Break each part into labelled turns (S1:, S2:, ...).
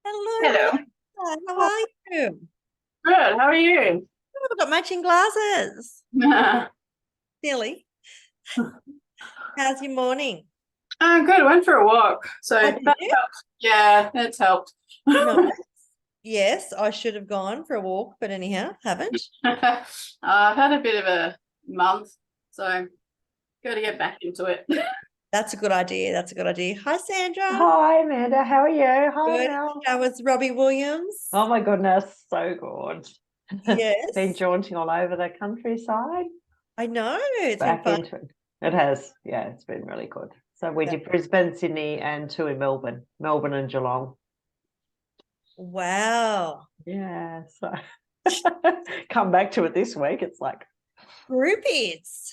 S1: Hello,
S2: Hello.
S1: how are you?
S2: Good. How are you?
S1: I've got matching glasses. Silly. How's your morning?
S2: Good. Went for a walk, so
S1: Oh,
S2: that
S1: did you?
S2: helped. Yeah, it's helped.
S1: No. Yes, I should have gone for a walk, but anyhow, haven't.
S2: I've had a bit of a month, so got to get back into it.
S1: That's a good idea. That's a good idea. Hi, Sandra.
S3: Hi, Amanda. How are you? Hi,
S1: Good.
S3: Mel.
S1: How was Robbie Williams?
S3: Oh my goodness, so good. Been
S1: Yes,
S3: jaunting all over the countryside,
S1: I know. It's been
S3: back
S1: fun.
S3: into it. It has, yeah, it's been really good. So we did Brisbane, Sydney, and two in Melbourne and Geelong.
S1: Wow.
S3: Yeah, so come back to it this week. It's like,
S1: Groupies.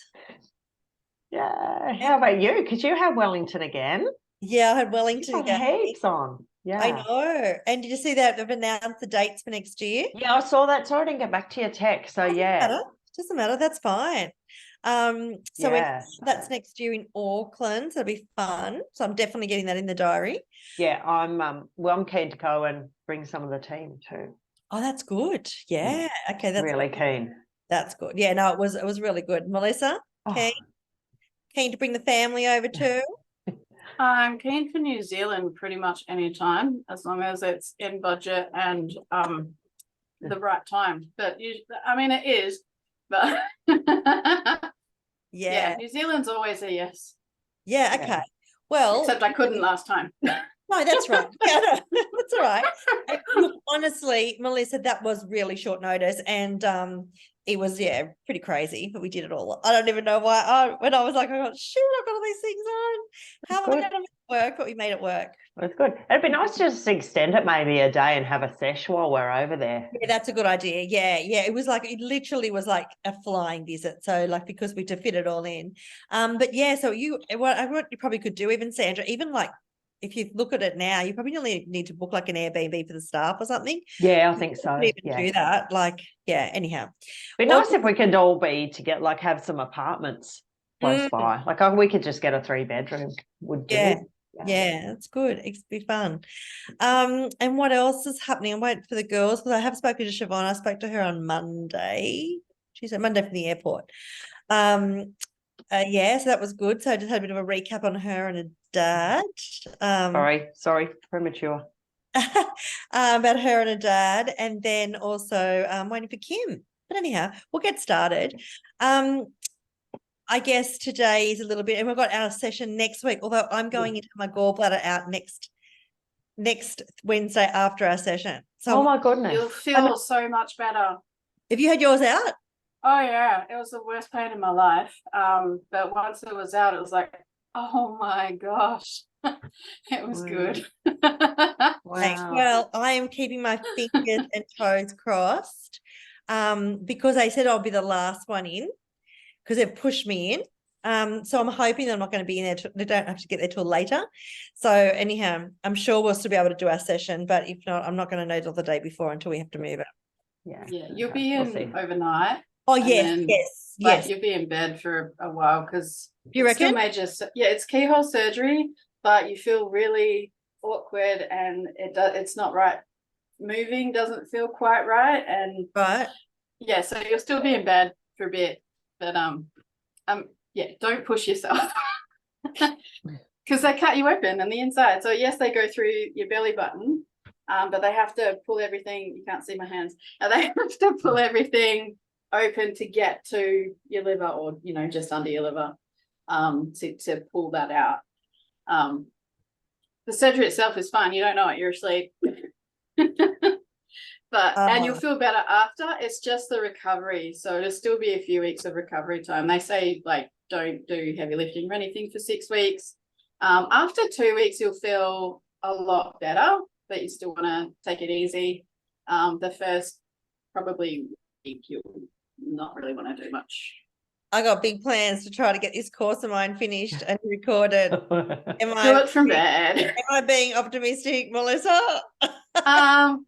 S3: yeah. How about you? Because you have Wellington again.
S1: Yeah, I had
S3: You've
S1: Wellington
S3: got
S1: again.
S3: heaps on.
S1: I
S3: Yeah.
S1: know. And did you see that they've announced the dates for next year?
S3: Yeah, I saw that. Sorry I didn't get back to your text. So
S1: Doesn't
S3: yeah.
S1: matter. Doesn't matter. That's fine. So
S3: Yeah.
S1: that's next year in Auckland. So it'll be fun. So I'm definitely getting that in the diary.
S3: Yeah, I'm keen to go and bring some of the team too.
S1: Oh, that's good. Yeah. Okay, that's
S3: Really keen.
S1: that's good. Yeah, no, it was really good. Melissa,
S3: Oh,
S1: keen to bring the family over too.
S2: I'm keen for New Zealand pretty much any time, as long as it's in budget and the right time. But I mean, it is, but
S1: Yeah.
S2: New Zealand's always a yes.
S1: Yeah, okay.
S3: Yeah.
S1: Well,
S2: Except I couldn't last time.
S1: no, that's right. Yeah, no, that's all right. And look, honestly, Melissa, that was really short notice, and it was pretty crazy, but we did it all. I don't even know why. When I was like, oh shoot, I've got all these things on. How am I
S3: Good.
S1: going to make it work? But we made it work.
S3: It's good. It'd be nice to just extend it maybe a day and have a sesh while we're over there.
S1: Yeah, that's a good idea. Yeah, yeah. It literally was like a flying visit. So like because we to fit it all in. But yeah, so what you probably could do, even Sandra, even like if you look at it now, you probably only need to book like an Airbnb for the staff or something.
S3: Yeah, I think so.
S1: You could even
S3: Yeah.
S1: do that. Like, yeah, anyhow.
S3: It'd be
S1: Well,
S3: nice if we could all be to get like have some apartments close by. Like we could just get a 3-bedroom. Would do.
S1: yeah. Yeah, that's good. It's be fun. And what else is happening? I'm waiting for the girls because I have spoken to Siobhan. I spoke to her on Monday. She said Monday from the airport. Yeah, so that was good. So I just had a bit of a recap on her and her dad.
S3: Sorry, premature.
S1: About her and her dad, and then also waiting for Kim. But anyhow, we'll get started. I guess today is a little bit, and we've got our session next week. Although I'm going into my gallbladder out next Wednesday after our session. So
S3: Oh my goodness.
S2: You'll feel so much better.
S1: have you had yours out?
S2: Oh yeah, it was the worst pain in my life. But once it was out, it was like, oh my gosh, it was good.
S3: Wow.
S1: Well, I am keeping my fingers and toes crossed because they said I'll be the last one in because they've pushed me in. So I'm hoping that I'm not going to be in there. They don't have to get there till later. So anyhow, I'm sure we'll still be able to do our session, but if not, I'm not going to know till the day before until we have to move it.
S3: Yeah.
S2: You'll be in overnight.
S1: Oh, yes, yes.
S2: You'll be in bed for a while because
S1: you reckon?
S2: It's keyhole surgery, but you feel really awkward and it's not right. Moving doesn't feel quite right, and
S1: right.
S2: so you'll still be in bed for a bit, but don't push yourself because they cut you open on the inside. So yes, they go through your belly button, but they have to pull everything. You can't see my hands. They have to pull everything open to get to your liver, or just under your liver, to pull that out. The surgery itself is fine. You don't know it. You're asleep. And you'll feel better after. It's just the recovery. So it'll still be a few weeks of recovery time. They say like don't do heavy lifting or anything for 6 weeks. After 2 weeks, you'll feel a lot better, but you still want to take it easy. The first probably week you'll not really want to do much.
S1: I got big plans to try to get this course of mine finished and recorded.
S2: Do it from bed.
S1: Am I being optimistic, Melissa?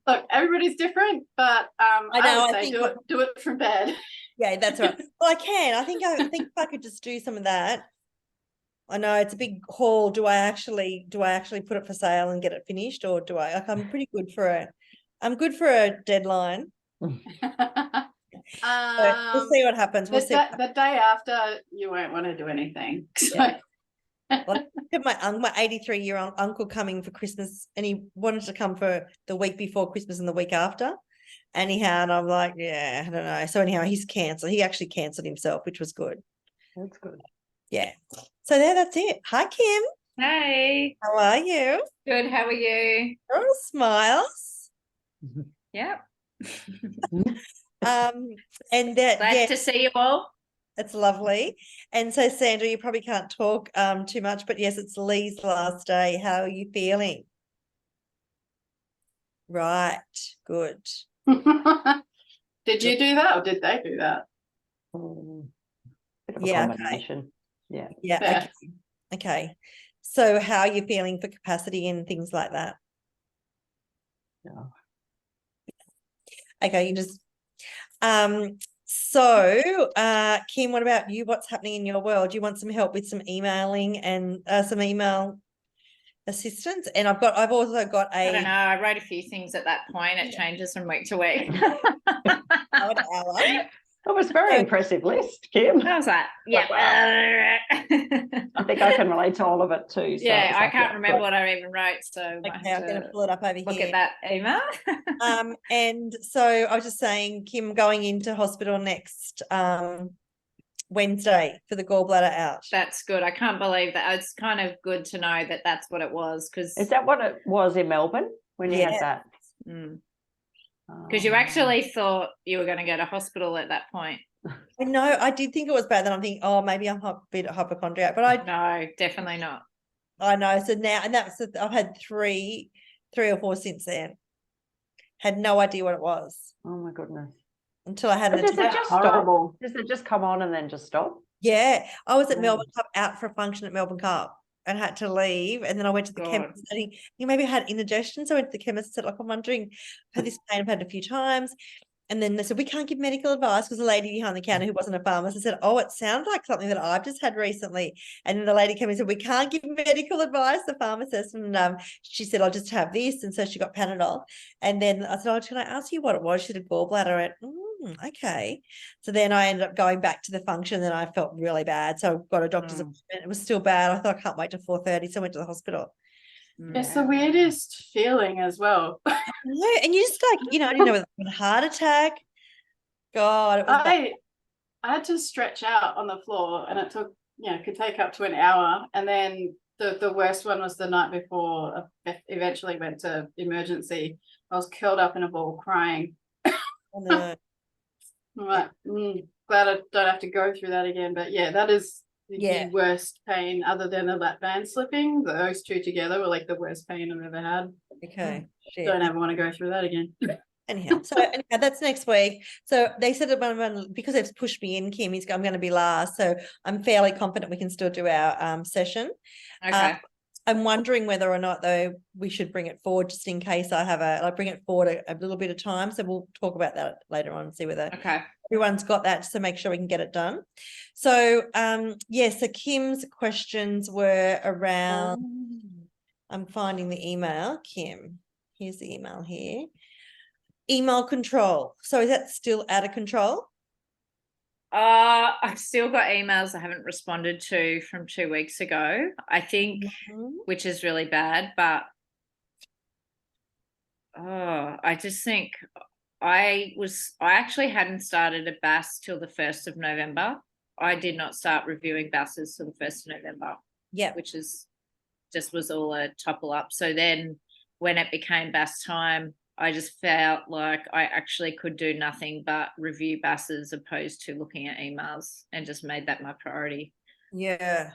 S2: Look, everybody's different, but I think do it from bed.
S1: Yeah, that's right. Well, I can. I think if I could just do some of that, I know it's a big haul. Do I actually put it for sale and get it finished, or do I? Like, I'm good for a deadline. So we'll see what happens. We'll see.
S2: The day after, you won't want to do anything.
S1: Yeah. Well, look at my 83-year-old uncle coming for Christmas, and he wanted to come for the week before Christmas and the week after. Anyhow, and I'm like, yeah, I don't know. So anyhow, he's cancelled. He actually cancelled himself, which was good.
S3: That's good.
S1: Yeah. So that's it. Hi, Kim.
S4: Hey,
S1: How are you?
S4: good. How are you?
S1: You're all smiles.
S4: Yep.
S1: And that,
S4: Glad
S1: yeah,
S4: to see you all.
S1: it's lovely. And so, Sandra, you probably can't talk too much, but yes, it's Lee's last day. How are you feeling? Right. Good.
S2: Did you do that or did they do that?
S3: Bit of a
S1: Yeah, okay.
S3: combination. Yeah.
S1: Yeah.
S2: Yeah.
S1: Okay. So how are you feeling for capacity and things like that?
S3: Yeah.
S1: Okay, you just so Kim, what about you? What's happening in your world? Do you want some help with some emailing and some email assistance? And I've also got
S4: I don't
S1: a
S4: know. I wrote a few things at that point. It changes from week to week.
S1: hour.
S3: That was a very
S1: So-
S3: impressive list, Kim.
S4: I was like, yeah.
S3: I think I can relate to all of it too. So
S4: Yeah,
S3: it's
S4: I
S3: like,
S4: can't
S3: yeah,
S4: remember
S3: good.
S4: what I even wrote. So I
S1: Okay,
S4: have
S1: I'm going to
S4: to
S1: pull it up over
S4: look
S1: here.
S4: at that email.
S1: And so I was just saying, Kim, going into hospital next Wednesday for the gallbladder out.
S4: That's good. I can't believe that. It's kind of good to know that that's what it was because
S3: Is that what it was in Melbourne when you
S1: Yeah.
S3: had that?
S4: because you actually thought you were going to go to hospital at that point.
S1: I know, I did think it was bad. Then I'm thinking, oh, maybe I'm a bit hypochondriac, but
S4: No, definitely not.
S1: I know. So now, and I've had three or four since then. Had no idea what it was
S3: Oh my goodness.
S1: until I had an
S3: But does it
S1: attack.
S3: just
S2: Horrible.
S3: stop? Does it just come on and then just stop?
S1: Yeah, I was at
S3: Mm.
S1: Melbourne Cup out for a function at Melbourne Cup and had to leave. And then I went to the
S4: God.
S1: chemist and he maybe had indigestion. So I went to the chemist and said, like, I'm wondering, I've had this pain, I've had it a few times. And then they said, we can't give medical advice because the lady behind the counter who wasn't a pharmacist said, oh, it sounds like something that I've just had recently. And then the lady came and said, we can't give medical advice, the pharmacist. And she said, I'll just have this. And so she got Panadol. And then I said, oh, can I ask you what it was? She said, gallbladder. I went, okay. So then I ended up going back to the function and I felt really bad. So I got a doctor's appointment. It was still bad. I thought, I can't wait till 4:30. So I went to the hospital.
S2: It's the weirdest feeling as well.
S1: No, and you just like, I didn't know whether it was a heart attack. God, it was bad.
S2: I had to stretch out on the floor and it took, could take up to an hour. And then the worst one was the night before I eventually went to emergency. I was curled up in a ball crying.
S1: Oh, no.
S2: I'm like, glad I don't have to go through that again. But yeah, that is
S1: Yeah.
S2: the worst pain other than a lap band slipping. Those two together were like the worst pain I've ever had.
S1: Okay. Shit.
S2: Don't ever want to go through that again.
S1: Anyhow, that's next week. So they said that because they've pushed me in, Kim, I'm going to be last. So I'm fairly confident we can still do our session.
S4: Okay.
S1: I'm wondering whether or not, though, we should bring it forward just in case I bring it forward a little bit of time. So we'll talk about that later on and see whether
S4: Okay.
S1: everyone's got that just to make sure we can get it done. So, so Kim's questions were around, I'm finding the email, Kim. Here's the email here. Email control. So is that still out of control?
S4: I've still got emails I haven't responded to from 2 weeks ago, I think, which is really bad. But I just think I actually hadn't started a BAS till the 1st of November. I did not start reviewing BASs till the 1st of November.
S1: Yeah.
S4: Which is was all a topple up. So then when it became BAS time, I just felt like I actually could do nothing but review BASs opposed to looking at emails, and just made that my priority.
S1: Yeah.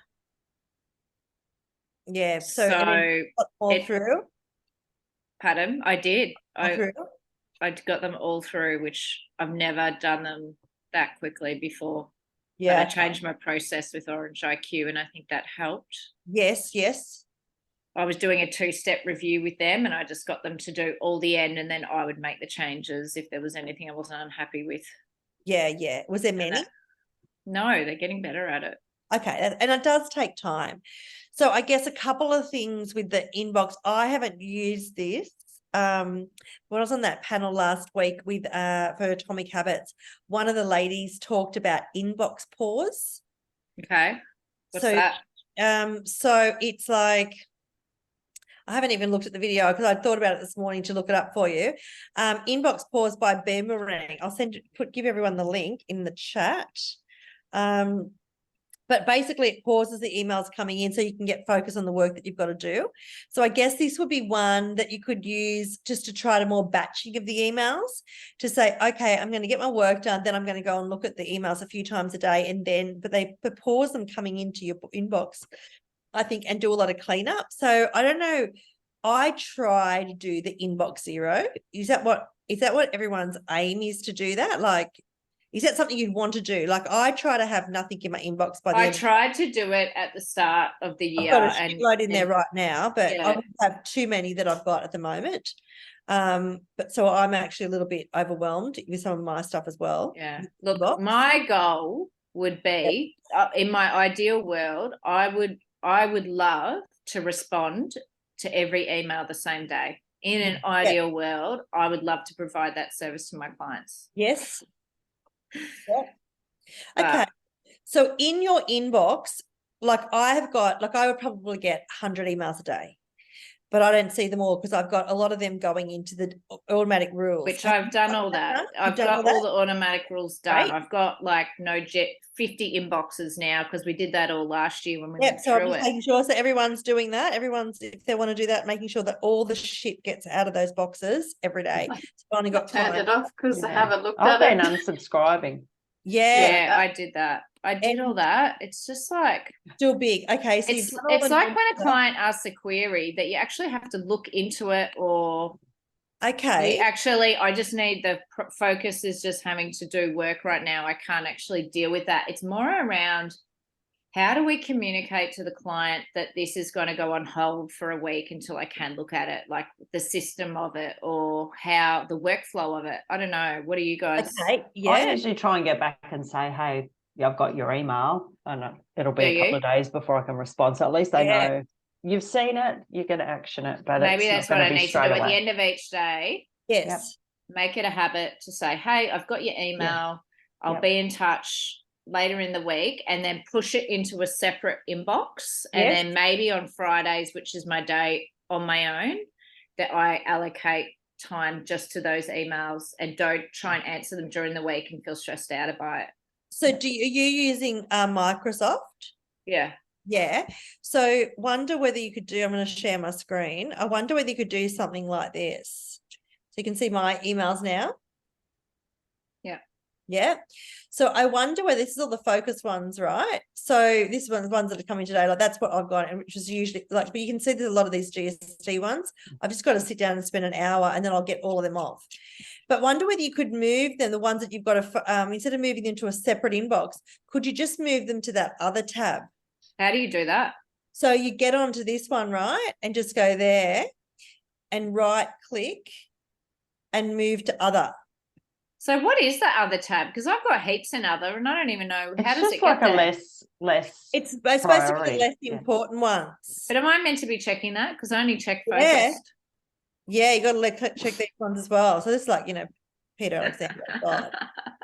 S1: Yeah. So all through?
S4: Pardon? I did.
S1: Through?
S4: I got them all through, which I've never done them that quickly before.
S1: Yeah.
S4: But I changed my process with Orange IQ, and I think that helped.
S1: Yes.
S4: I was doing a 2-step review with them, and I just got them to do all the end, and then I would make the changes if there was anything I wasn't unhappy with.
S1: Yeah. Was there many?
S4: No, they're getting better at it.
S1: Okay, and it does take time. So I guess a couple of things with the inbox. I haven't used this. When I was on that panel last week with for Atomic Habits, one of the ladies talked about inbox pause.
S4: Okay. What's
S1: So,
S4: that?
S1: So it's like, I haven't even looked at the video because I thought about it this morning to look it up for you. Inbox pause by Boomerang. I'll give everyone the link in the chat. But basically it pauses the emails coming in so you can get focus on the work that you've got to do. So I guess this would be one that you could use just to try to more batching of the emails to say, okay, I'm going to get my work done. Then I'm going to go and look at the emails a few times a day. And then, but pause them coming into your inbox, I think, and do a lot of cleanup. So I don't know. I try to do the inbox zero. Is that what everyone's aim is, to do that? Like, is that something you'd want to do? Like, I try to have nothing in my inbox by the
S4: I
S1: end.
S4: tried to do it at the start of the
S1: I've
S4: year.
S1: got a shitload in there right now, but I
S4: Yeah.
S1: don't have too many that I've got at the moment. But so I'm actually a little bit overwhelmed with some of my stuff as well.
S4: Yeah. Look,
S1: Inbox.
S4: my goal would be in my ideal world, I would love to respond to every email the same day. In an ideal world, I would love to provide that service to my clients.
S1: Yes. Yeah.
S4: But-
S1: Okay. So in your inbox, like I would probably get 100 emails a day, but I don't see them all because I've got a lot of them going into the automatic rules.
S4: Which I've done all that. I've got all the automatic rules done.
S1: Right.
S4: I've got like 50 inboxes now because we did that all last year when we went
S1: So I'm
S4: through
S1: just
S4: it.
S1: making sure so everyone's doing that. If they want to do that, making sure that all the shit gets out of those boxes every day. So I only got
S2: Turned
S1: time.
S2: it off because I
S3: Yeah.
S2: haven't looked
S3: I've
S2: at
S3: been
S2: it.
S3: unsubscribing.
S1: Yeah,
S4: I did that. I did all that. It's just like
S1: still big. Okay, so
S4: it's
S1: you've done all the
S4: like
S1: normal
S4: when a
S1: stuff.
S4: client asks a query that you actually have to look into it, or
S1: Okay.
S4: I just need the focus is just having to do work right now. I can't actually deal with that. It's more around how do we communicate to the client that this is going to go on hold for a week until I can look at it, like the system of it or how the workflow of it. I don't know. What do you guys?
S1: Okay.
S3: I
S1: Yeah.
S3: usually try and get back and say, hey, yeah, I've got your email, and it'll be a couple of days before I can respond. So at least they know you've seen it, you're going to action it. But
S4: maybe
S3: it's
S4: that's what I need to do
S3: at
S4: at the end of each day.
S1: Yes.
S4: Make it a habit to say, hey, I've got your email. I'll be in touch later in the week, and then push it into a separate inbox. And then maybe on Fridays, which is my day on my own, that I allocate time just to those emails and don't try and answer them during the week and feel stressed out about it.
S1: So are you using Microsoft?
S4: Yeah.
S1: Yeah. So wonder whether you could do, I'm going to share my screen. I wonder whether you could do something like this. So you can see my emails now.
S4: Yeah.
S1: Yeah. So I wonder whether this is all the focus ones, right? So this one's ones that are coming today, like that's what I've got, and which is usually like, but you can see there's a lot of these GST ones. I've just got to sit down and spend an hour and then I'll get all of them off. But wonder whether you could move them, the ones that you've got to, instead of moving them to a separate inbox, could you just move them to that other tab?
S4: How do you do that?
S1: So you get onto this one, right? And just go there and right click and move to other.
S4: So what is the other tab? Because I've got heaps in other and I don't even know how does it
S3: like
S4: get
S3: a
S4: there?
S3: less
S1: It's supposed to be the
S3: priority.
S1: less important ones.
S4: But am I meant to be checking that? Because I only check focused.
S1: Yeah. Yeah, you got to check these ones as well. So this is like, Peter Alexander.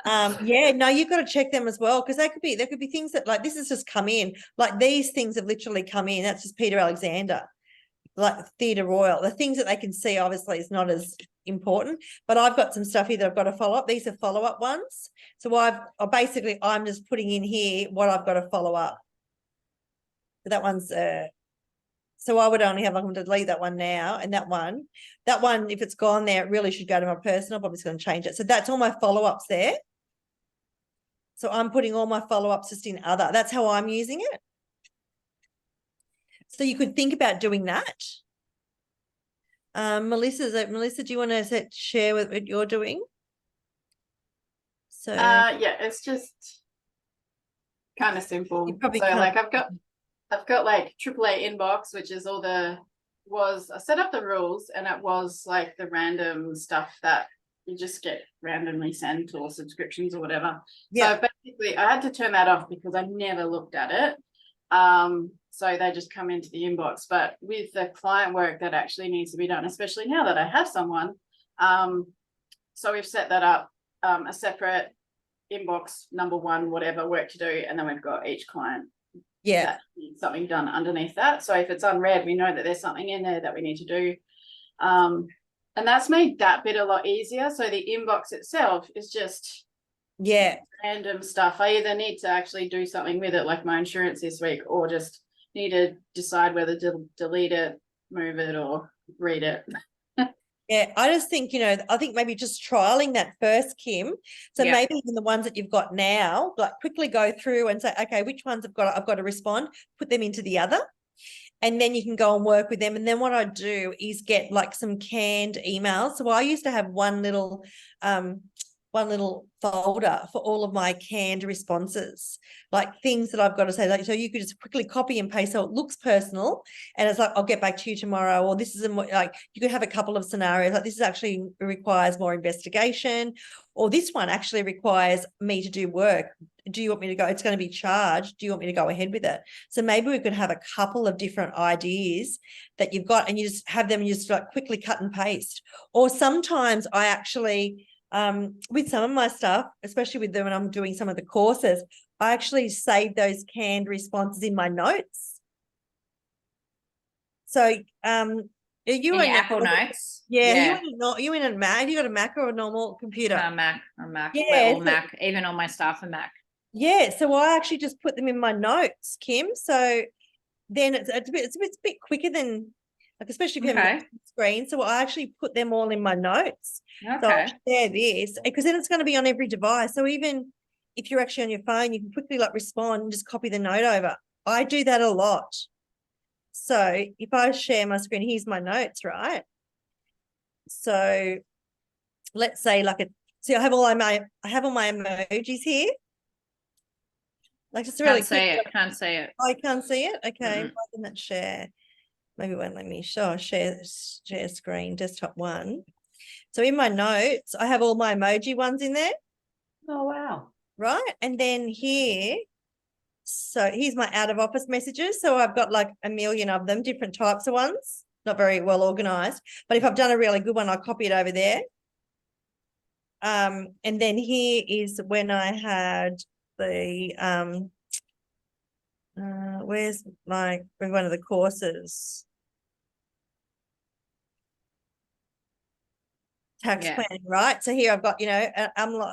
S1: No, you've got to check them as well, because there could be things that, like, this has just come in. Like these things have literally come in. That's just Peter Alexander, like Theatre Royal. The things that they can see obviously is not as important, but I've got some stuff here that I've got to follow up. These are follow-up ones. So I'm just putting in here what I've got to follow up. So that one's so I would only have, I'm going to delete that one now, and that one, if it's gone there, it really should go to my personal. I'm just going to change it. So that's all my follow-ups there. So I'm putting all my follow-ups just in other. That's how I'm using it. So you could think about doing that. Melissa, do you want to share what you're doing? So
S2: yeah, it's just kind of simple.
S1: You probably
S2: So
S1: can't-
S2: like I've got like AAA inbox, which is I set up the rules, and it was like the random stuff that you just get randomly sent or subscriptions or whatever.
S1: Yeah.
S2: So basically I had to turn that off because I never looked at it. So they just come into the inbox. But with the client work that actually needs to be done, especially now that I have someone, so we've set that up, a separate inbox, number one, whatever work to do, and then we've got each client
S1: Yeah.
S2: that needs something done underneath that. So if it's unread, we know that there's something in there that we need to do. And that's made that bit a lot easier. So the inbox itself is just
S1: Yeah.
S2: random stuff. I either need to actually do something with it, like my insurance this week, or just need to decide whether to delete it, move it, or read it.
S1: Yeah, I just think, I think maybe just trialing that first, Kim. So
S4: Yeah.
S1: maybe even the ones that you've got now, like quickly go through and say, okay, which ones I've got to respond, put them into the other. And then you can go and work with them. And then what I do is get like some canned emails. So I used to have one little folder for all of my canned responses, like things that I've got to say. Like, so you could just quickly copy and paste so it looks personal, and it's like, I'll get back to you tomorrow, or this is like, you could have a couple of scenarios like, this is actually requires more investigation, or this one actually requires me to do work. Do you want me to go? It's going to be charged. Do you want me to go ahead with it? So maybe we could have a couple of different ideas that you've got, and you just have them and you just like quickly cut and paste. Or sometimes I actually, with some of my stuff, especially with them when I'm doing some of the courses, I actually save those canned responses in my notes. So, are you
S4: In
S1: in
S4: your Apple Notes?
S1: Yeah, you in a Mac? Have you got a Mac or a normal computer?
S4: Mac.
S1: Yeah,
S4: We're all
S1: so-
S4: Mac. Even all my staff are Mac.
S1: Yeah, so I actually just put them in my notes, Kim. So then it's a bit quicker than, like, especially if you have
S4: Okay.
S1: a screen. So I actually put them all in my notes. So I'll
S4: Okay.
S1: share this because then it's going to be on every device. So even if you're actually on your phone, you can quickly like respond and just copy the note over. I do that a lot. So if I share my screen, here's my notes, right? So let's say see, I have all my emojis here. Like, it's really
S4: Can't see
S1: quick.
S4: it. Can't see it.
S1: I can't see it. Okay,
S4: Mm-mm.
S1: why didn't it share? Maybe it won't let me share screen, desktop one. So in my notes, I have all my emoji ones in there,
S3: Oh, wow.
S1: right? And then here, so here's my out of office messages. So I've got like a million of them, different types of ones, not very well organized. But if I've done a really good one, I'll copy it over there. And then here is when I had the where's one of the courses, tax
S4: Yeah.
S1: planning, right? So here I've got,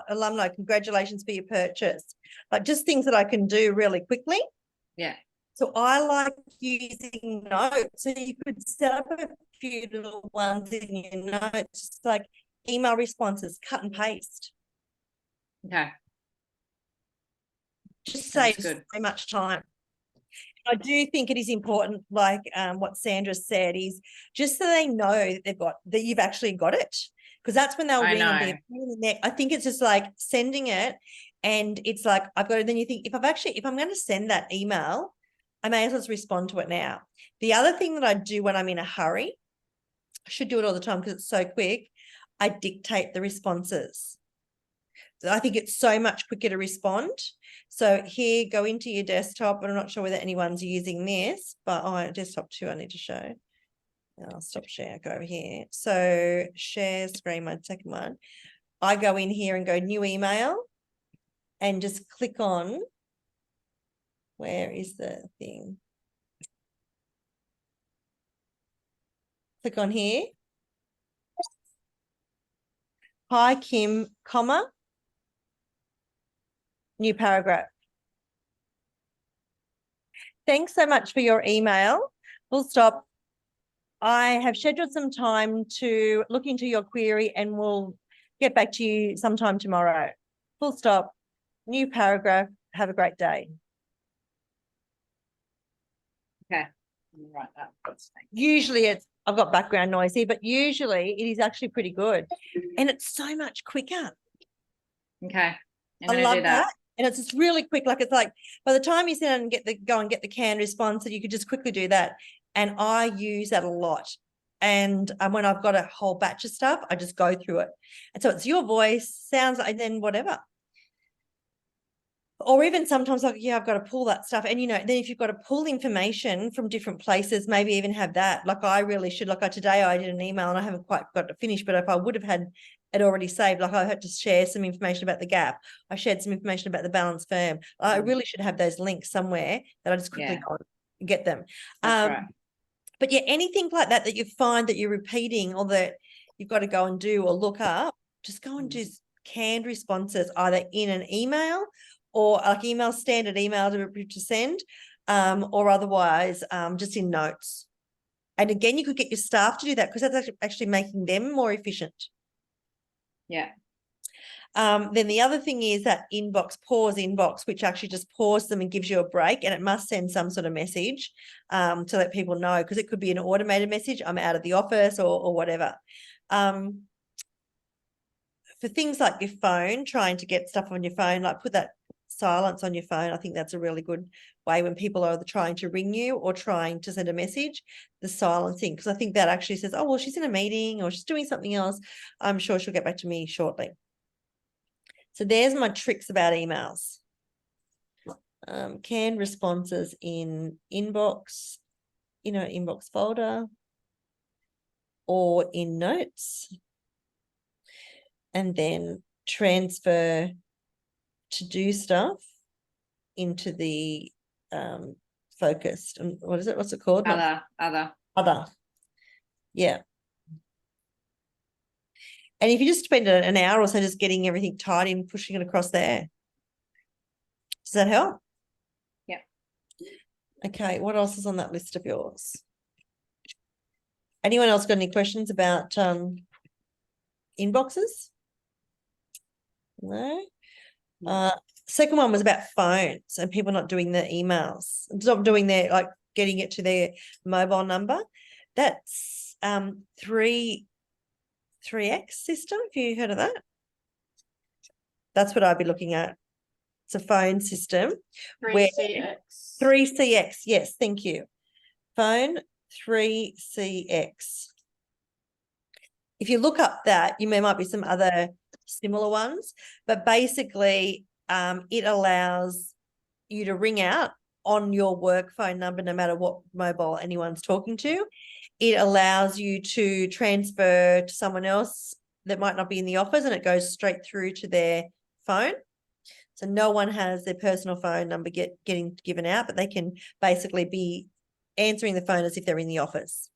S1: alumni, congratulations for your purchase, like just things that I can do really quickly.
S4: Yeah.
S1: So I like using notes. So you could set up a few little ones in your notes, just like email responses, cut and paste.
S4: Okay.
S1: Just
S4: Sounds
S1: saves
S4: good.
S1: so much time. I do think it is important, like what Sandra said, is just so they know that you've actually got it, because that's when they'll
S4: I
S1: ring and be
S4: know.
S1: a pain in the neck. I think it's just like sending it, and it's like I've got it. Then you think, if I'm going to send that email, I may as well just respond to it now. The other thing that I do when I'm in a hurry, I should do it all the time because it's so quick, I dictate the responses. So I think it's so much quicker to respond. So here, go into your desktop, but I'm not sure whether anyone's using this, but desktop 2 I need to show. I'll stop share, go over here. So share screen, my second one. I go in here and go new email and just click on, where is the thing? Click on here. Hi, Kim, comma, new paragraph. Thanks so much for your email. Full stop. I have scheduled some time to look into your query and we'll get back to you sometime tomorrow. Full stop. New paragraph. Have a great day.
S4: Okay. Right. That's
S1: Usually I've got background noise here, but usually it is actually pretty good. And it's so much quicker.
S4: okay. I'm
S1: I
S4: gonna
S1: love
S4: do
S1: that. And it's just really quick. Like, it's like by the time you sit down and go and get the canned response, that you could just quickly do that. And I use that a lot. And when I've got a whole batch of stuff, I just go through it. And so it's your voice, sounds, and then whatever. Or even sometimes like, yeah, I've got to pull that stuff. And, then if you've got to pull information from different places, maybe even have that. Like I really should, today I did an email and I haven't quite got to finish, but if I would have had it already saved, like I had to share some information about the gap. I shared some information about the balance firm. I really should have those links somewhere that I just quickly go and get them.
S4: That's right.
S1: But yeah, anything like that you find that you're repeating or that you've got to go and do or look up, just go and do canned responses either in an email or standard email to send, or otherwise just in notes. And again, you could get your staff to do that because that's actually making them more efficient.
S4: Yeah.
S1: Then the other thing is that pause inbox, which actually just pauses them and gives you a break, and it must send some sort of message to let people know, because it could be an automated message, I'm out of the office or whatever. For things like your phone, trying to get stuff on your phone, like put that silence on your phone. I think that's a really good way when people are trying to ring you or trying to send a message, the silencing, because I think that actually says, oh, well, she's in a meeting or she's doing something else. I'm sure she'll get back to me shortly. So there's my tricks about emails. Canned responses in inbox, inbox folder or in notes, and then transfer to do stuff into the focused, and what is it? What's it called? Other. Yeah. And if you just spend an hour or so just getting everything tidy and pushing it across there. Does that help?
S4: Yeah.
S1: Okay, what else is on that list of yours? Anyone else got any questions about inboxes? No? Second one was about phones and people not doing their emails, not doing their, getting it to their mobile number. That's 3X system. Have you heard of that? That's what I'd be looking at. It's a phone system.
S2: 3CX.
S1: 3CX, yes, thank you. Phone 3CX. If you look up that, might be some other similar ones, but basically it allows you to ring out on your work phone number, no matter what mobile anyone's talking to. It allows you to transfer to someone else that might not be in the office, and it goes straight through to their phone. So no one has their personal phone number getting given out, but they can basically be answering the phone as if they're in the office.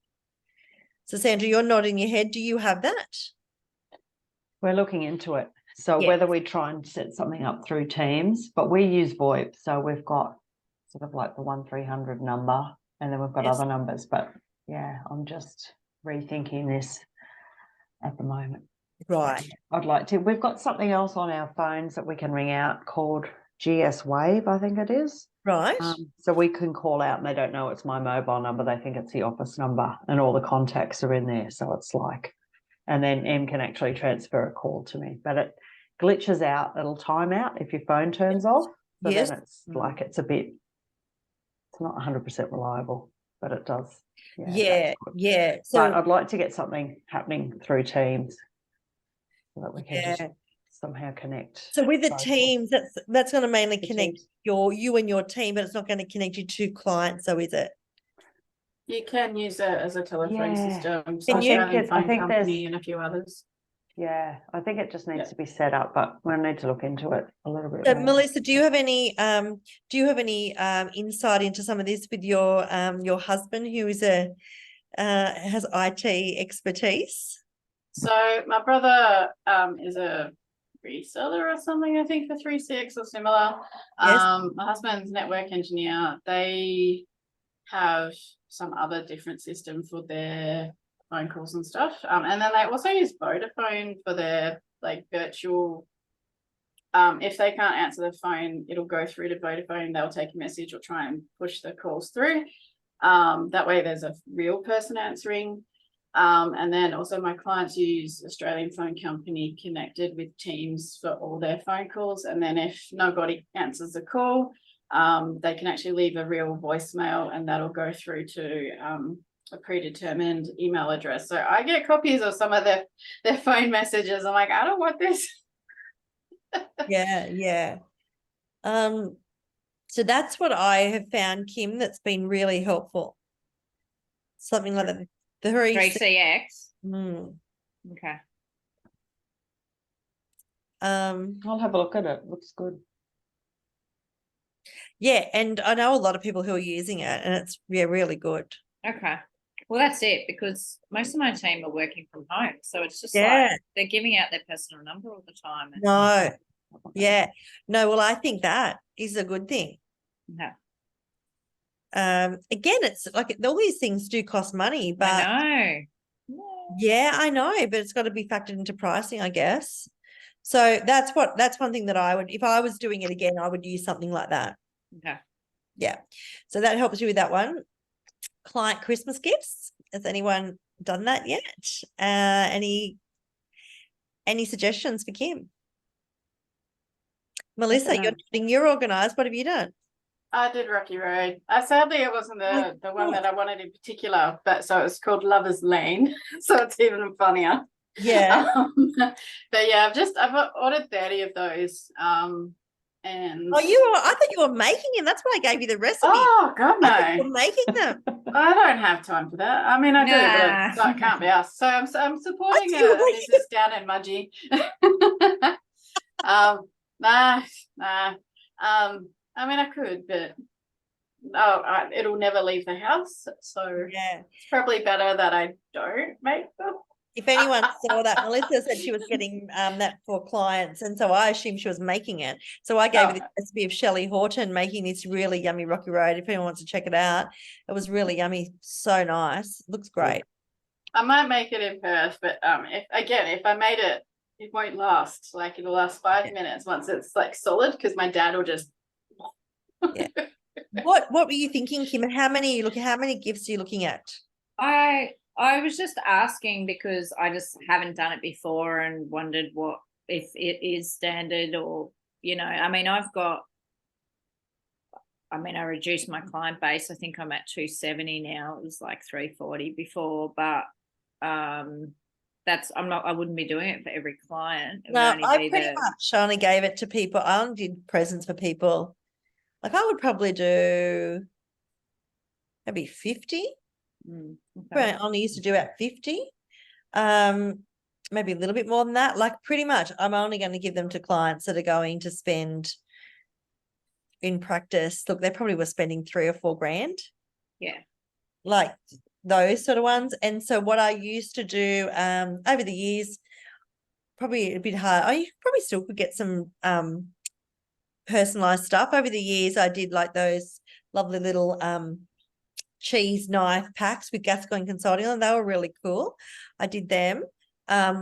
S1: So Sandra, you're nodding your head. Do you have that?
S3: We're looking into it. So whether we try and set something up through Teams, but we use VoIP. So we've got sort of like the 1300 number, and then we've got other numbers. But yeah, I'm just rethinking this at the moment.
S1: Right.
S3: I'd like to. We've got something else on our phones that we can ring out called GS Wave, I think it is.
S1: Right.
S3: So we can call out and they don't know it's my mobile number. They think it's the office number, and all the contacts are in there. So it's like, and then M can actually transfer a call to me, but it glitches out. It'll time out if your phone turns off. So then it's like, it's not 100% reliable, but it does.
S1: Yeah.
S3: So but I'd like to get something happening through Teams so that we can just somehow connect.
S1: So with the Teams, that's going to mainly connect you and your team, but it's not going to connect you to clients. So is it?
S2: You can use it as a telephone system. So
S3: I think
S2: company and a few others.
S3: Yeah, I think it just needs to be set up, but we'll need to look into it a little bit.
S1: So Melissa, do you have any insight into some of this with your husband, who is has IT expertise?
S2: So my brother is a reseller or something, I think, for 3CX or similar. My husband's network engineer. They have some other different system for their phone calls and stuff. And then they also use Vodafone for their virtual. If they can't answer the phone, it'll go through to Vodafone. They'll take a message or try and push the calls through. That way there's a real person answering. And then also my clients use Australian Phone Company connected with Teams for all their phone calls. And then if nobody answers the call, they can actually leave a real voicemail, and that'll go through to a predetermined email address. So I get copies of some of their phone messages. I'm like, I don't want this.
S1: Yeah, yeah. So that's what I have found, Kim, that's been really helpful. Something like that. The
S4: 3CX.
S1: Mm.
S4: Okay.
S3: I'll have a look at it. Looks good.
S1: Yeah, and I know a lot of people who are using it, and it's really good.
S4: Okay. Well, that's it, because most of my team are working from home. So it's just
S1: Yeah.
S4: like they're giving out their personal number all the time. And,
S1: No, yeah, no. Well, I think that is a good thing.
S4: no,
S1: Again, it's like all these things do cost money, but
S4: I know.
S1: yeah, I know, but it's got to be factored into pricing, I guess. So that's one thing that I would, if I was doing it again, I would use something like that.
S4: Okay.
S1: Yeah. So that helps you with that one. Client Christmas gifts. Has anyone done that yet? Any suggestions for Kim? Melissa, you're organized. What have you done?
S2: I did Rocky Road. Sadly, it wasn't the one
S1: God.
S2: that I wanted in particular, but so it's called Lover's Lane. So it's even funnier.
S1: Yeah.
S2: But yeah, I've ordered 30 of those. And
S1: I thought you were making them. That's why I gave you the recipe.
S2: oh God,
S1: I thought you
S2: no.
S1: were making them.
S2: I don't have time for that. I mean, I do,
S4: Nah.
S2: but I can't be asked. So I'm supporting
S1: do.
S2: a business down in Mudgee. Nah. I mean, I could, but it'll never leave the house. So
S1: Yeah.
S2: it's probably better that I don't make them.
S1: If anyone saw that, Melissa said she was getting that for clients, and so I assumed she was making it. So I gave her the recipe of Shelley Horton making this really yummy Rocky Road. If anyone wants to check it out, it was really yummy, so nice. Looks great.
S2: I might make it in Perth, but if I made it, it won't last. Like it'll last 5 minutes once it's like solid, because my dad will just.
S1: Yeah. What were you thinking, Kim? And how many gifts are you looking at?
S4: I was just asking because I just haven't done it before and wondered what if it is standard or, I mean, I reduced my client base. I think I'm at 270 now. It was like 340 before, but I wouldn't be doing it for every client.
S1: No, I pretty much only gave it to people. I only did presents for people. Like I would probably do maybe 50.
S4: Okay.
S1: I only used to do about 50. Maybe a little bit more than that. Like pretty much I'm only going to give them to clients that are going to spend in practice. Look, they probably were spending 3 or 4 grand.
S4: Yeah.
S1: Like those sort of ones. And so what I used to do over the years, probably a bit hard. I probably still could get some personalized stuff. Over the years, I did like those lovely little cheese knife packs with Gascoigne Consulting, and they were really cool. I did them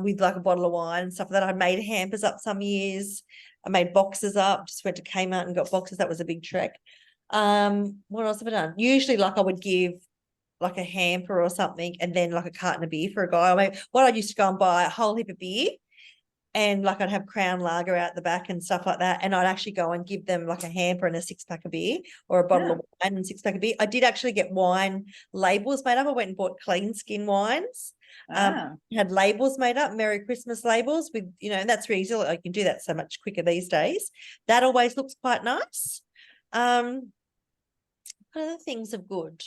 S1: with like a bottle of wine and stuff like that. I made hampers up some years. I made boxes up, just went to Kmart and got boxes. That was a big trek. What else have I done? Usually like I would give like a hamper or something and then like a carton of beer for a guy. I mean, what I used to go and buy a whole heap of beer, and like I'd have Crown Lager out the back and stuff like that, and I'd actually go and give them like a hamper and a 6-pack of beer or a bottle of wine and 6-pack of beer. I did actually get wine labels made up. I went and bought Clean Skin wines. Had labels made up, Merry Christmas labels with, and that's really easy. I can do that so much quicker these days. That always looks quite nice. What other things are good?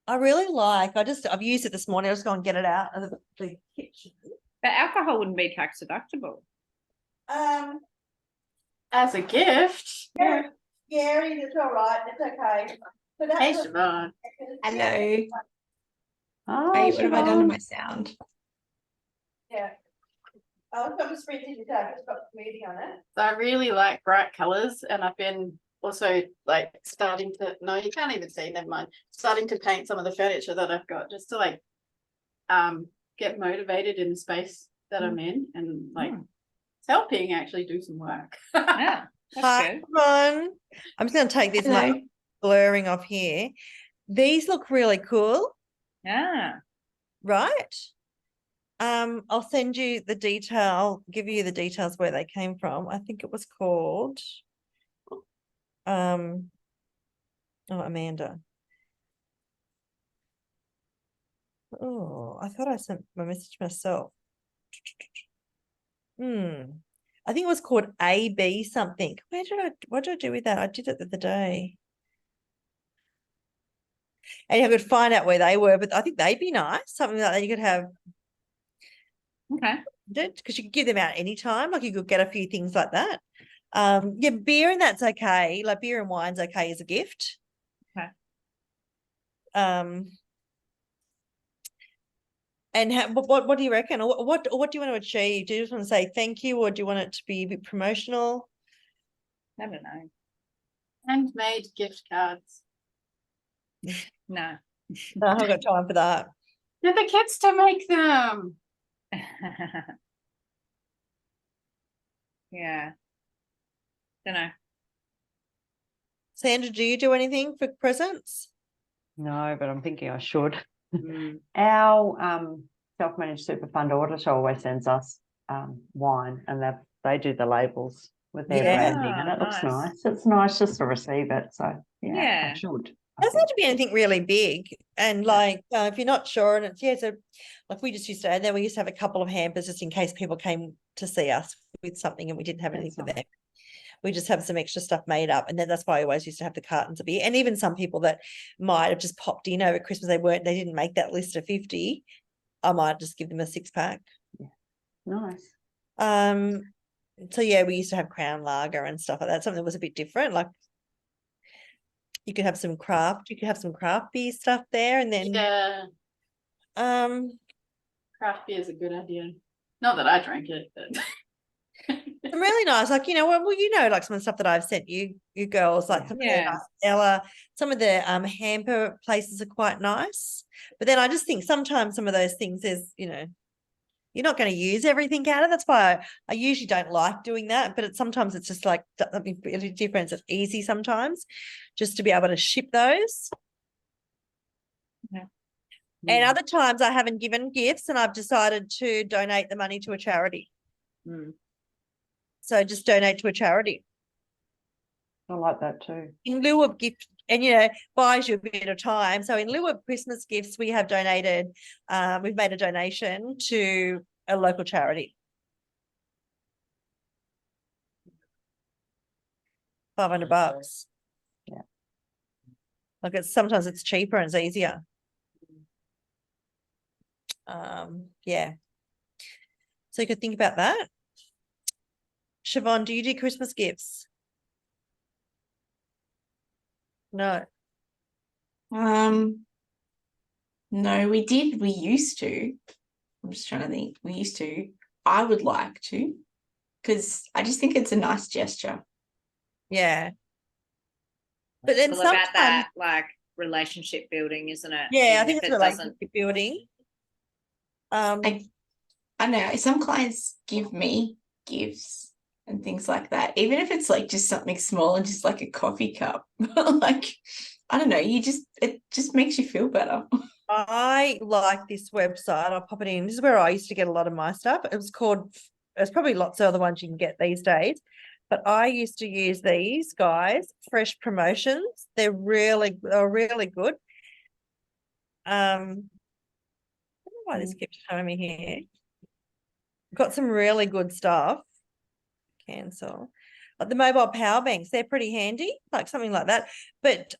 S1: I really like, I've used it this morning. I'll just go and get it out of the kitchen.
S4: But alcohol wouldn't be tax deductible.
S2: As a gift.
S1: Yeah, it's all right. It's okay. So
S2: Hey, Siobhan.
S5: Hello.
S3: Oh,
S5: Wait, what have I done to my sound?
S1: Yeah. I'm just reading it out. It's got smoothie on it.
S2: So I really like bright colors, and I've been also like starting to, no, you can't even see, never mind, starting to paint some of the furniture that I've got just to like get motivated in the space that I'm in, and like it's helping actually do some work.
S4: Yeah, that's
S1: Hi,
S4: good.
S1: everyone. I'm just going to take this
S5: Hello.
S1: blurring off here. These look really cool,
S4: Yeah.
S1: right? I'll send you the detail. I'll give you the details where they came from. I think it was called Amanda. Oh, I thought I sent my message myself. I think it was called AB something. What did I do with that? I did it the other day. And I could find out where they were, but I think they'd be nice. Something like that you could have,
S4: Okay.
S1: because you could give them out anytime. Like you could get a few things like that. Yeah, beer and that's okay. Like beer and wine's okay as a gift.
S4: Okay.
S1: And what do you reckon? Or what do you want to achieve? Do you just want to say thank you, or do you want it to be a bit promotional?
S4: I don't know.
S2: Handmade gift cards.
S4: No.
S1: No, I haven't got time for that.
S2: Get the kids to make them.
S4: Yeah. Don't know.
S1: Sandra, do you do anything for presents?
S3: No, but I'm thinking I should.
S4: Mm.
S3: Our self-managed super fund auditor always sends us wine, and they do the labels with their
S1: Yeah.
S3: branding, and it looks
S4: Nice.
S3: nice. It's nice just to receive it. So yeah,
S4: Yeah.
S3: I should.
S1: It doesn't have to be anything really big. And like, if you're not sure, and so like we just used to, and then we used to have a couple of hampers just in case people came to see us with something and we didn't have anything
S3: That's
S1: for them. We just have some extra stuff made up. And then that's why I always used to have the cartons of beer. And even some people that might have just popped in over Christmas, they didn't make that list of 50. I might just give them a 6-pack.
S3: Nice.
S1: So yeah, we used to have Crown Lager and stuff like that. Something that was a bit different. Like you could have some craft beer stuff there, and then
S2: Yeah, craft beer is a good idea. Not that I drank it, but
S1: really nice. Like, like some of the stuff that I've sent you girls, like some of the
S4: Yeah.
S1: nice Ella, some of the hamper places are quite nice. But then I just think sometimes some of those things is, you're not going to use everything out of. That's why I usually don't like doing that. But sometimes it's just like something really different. It's easy sometimes just to be able to ship those.
S4: Yeah.
S1: And other times I haven't given gifts and I've decided to donate the money to a charity.
S4: Mm.
S1: So just donate to a charity
S3: I like that too.
S1: in lieu of gift, and buys you a bit of time. So in lieu of Christmas gifts, we have donated. We've made a donation to a local charity. 500 bucks.
S3: Yeah.
S1: Like sometimes it's cheaper and it's easier. Yeah. So you could think about that. Siobhan, do you do Christmas gifts? No.
S5: No, we did. We used to. I'm just trying to think. We used to. I would like to, because I just think it's a nice gesture.
S1: Yeah. But then
S4: It's all about
S1: sometimes,
S4: that like relationship building, isn't it?
S1: yeah, I
S4: Even
S1: think
S4: if
S1: it's
S4: it doesn't.
S1: relationship building.
S5: I don't know. Some clients give me gifts and things like that, even if it's like just something small and just like a coffee cup. Like, I don't know. It just makes you feel better.
S1: I like this website. I'll pop it in. This is where I used to get a lot of my stuff. There's probably lots of other ones you can get these days, but I used to use these guys, Fresh Promotions. They're really good. I don't know why this keeps showing me here. Got some really good stuff. Cancel. Like the mobile power banks, they're pretty handy, like something like that. But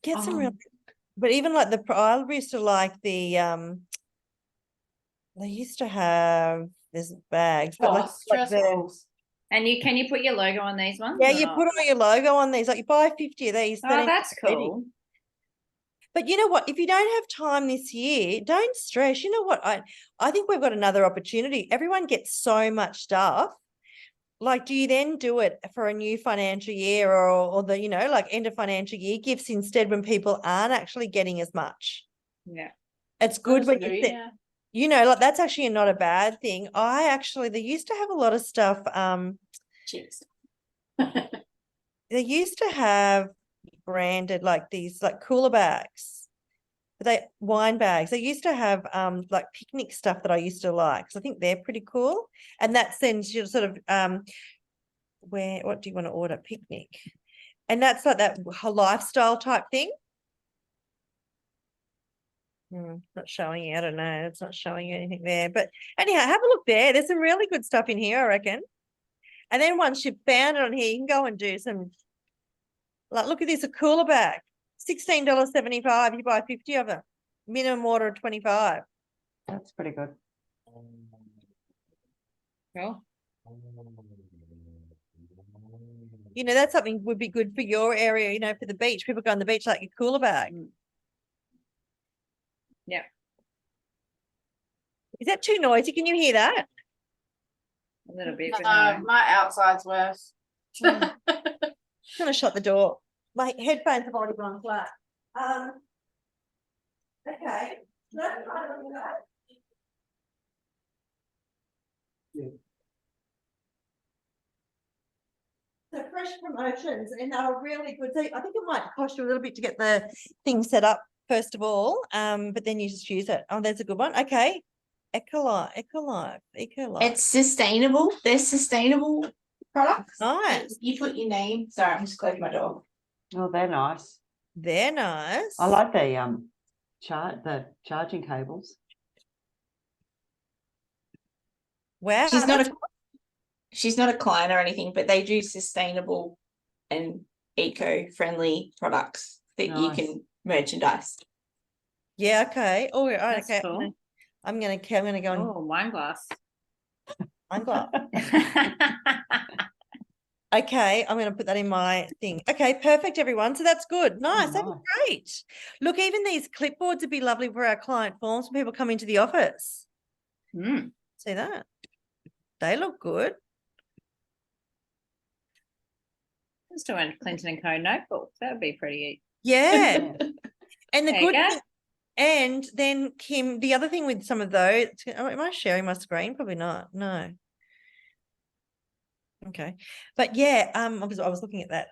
S1: get some real, but even like I used to like the they used to have there's bags, but like
S2: stress balls.
S4: And can you put your logo on these ones?
S1: yeah,
S4: or
S1: you
S4: not?
S1: put all your logo on these. Like you buy 50 of these.
S4: Oh,
S1: then
S4: that's
S1: it's ready.
S4: cool.
S1: But you know what? If you don't have time this year, don't stress. You know what? I think we've got another opportunity. Everyone gets so much stuff. Like, do you then do it for a new financial year or the, like end of financial year gifts instead when people aren't actually getting as much?
S4: Yeah.
S1: It's good when
S2: Yeah.
S1: that's actually not a bad thing. They used to have a lot of stuff.
S2: Cheers.
S1: They used to have branded like these like cooler bags, wine bags. They used to have like picnic stuff that I used to like. So I think they're pretty cool. And that sends you sort of what do you want to order? Picnic. And that's like that lifestyle type thing. Not showing you. I don't know. It's not showing you anything there. But anyhow, have a look there. There's some really good stuff in here, I reckon. And then once you've found it on here, you can go and do some. Like, look at this, a cooler bag, $16.75. You buy 50 of them. Minimum order of 25.
S3: That's pretty good.
S4: Cool.
S1: You know, that's something would be good for your area, you know, for the beach. People go on the beach like a cooler bag.
S4: Yeah.
S1: Is that too noisy? Can you hear that?
S4: A little bit.
S2: No,
S4: but no.
S2: my outside's worse.
S1: I'm gonna shut the door. My headphones have already gone flat. Okay. That's kind of that. So fresh promotions, and they were really good. So I think it might cost you a little bit to get the thing set up first of all, but then you just use it. Oh, there's a good one. Okay. Ecolife.
S5: It's sustainable. They're sustainable products.
S1: Nice.
S5: You put your name. Sorry, I'm just closing my door.
S3: Oh, they're nice.
S1: They're nice.
S3: I like the charging cables.
S1: Wow.
S5: She's not a client or anything, but they do sustainable and eco-friendly products that you
S3: Nice.
S5: can merchandise.
S1: Yeah, okay. Oh, all right,
S4: That's
S1: okay.
S4: cool.
S1: I'm gonna go and
S4: Oh, wine glass.
S1: I'm glad. Okay, I'm gonna put that in my thing. Okay, perfect, everyone. So that's good. Nice, that was
S3: nice.
S1: great. Look, even these clipboards would be lovely for our client forms when people come into the office.
S4: Mm.
S1: See that? They look good.
S4: Let's do a Clinton and Co notebook. That would be pretty.
S1: Yeah. And the
S4: There you
S1: good
S4: go.
S1: thing, and then Kim, the other thing with some of those, oh, am I sharing my screen? Probably not. No. Okay. But yeah, I was looking at that.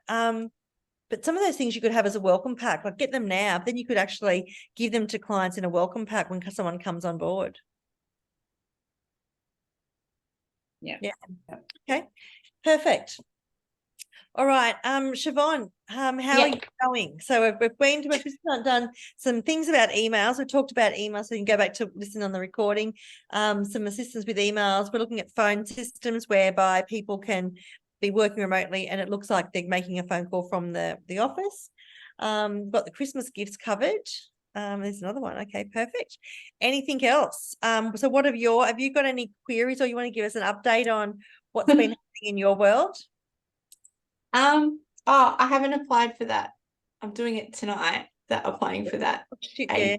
S1: But some of those things you could have as a welcome pack, like get them now, then you could actually give them to clients in a welcome pack when someone comes on board.
S4: Yeah.
S1: Yeah. Okay. Perfect. All right. Siobhan, how are you going? So we've just done some things about emails. We talked about emails, so you can go back to listen on the recording. Some assistance with emails. We're looking at phone systems whereby people can be working remotely and it looks like they're making a phone call from the office. Got the Christmas gifts covered. There's another one. Okay, perfect. Anything else? So what have you got any queries or you want to give us an update on what's been happening in your world?
S5: Oh, I haven't applied for that. I'm doing it tonight. Applying for that.
S1: Yeah.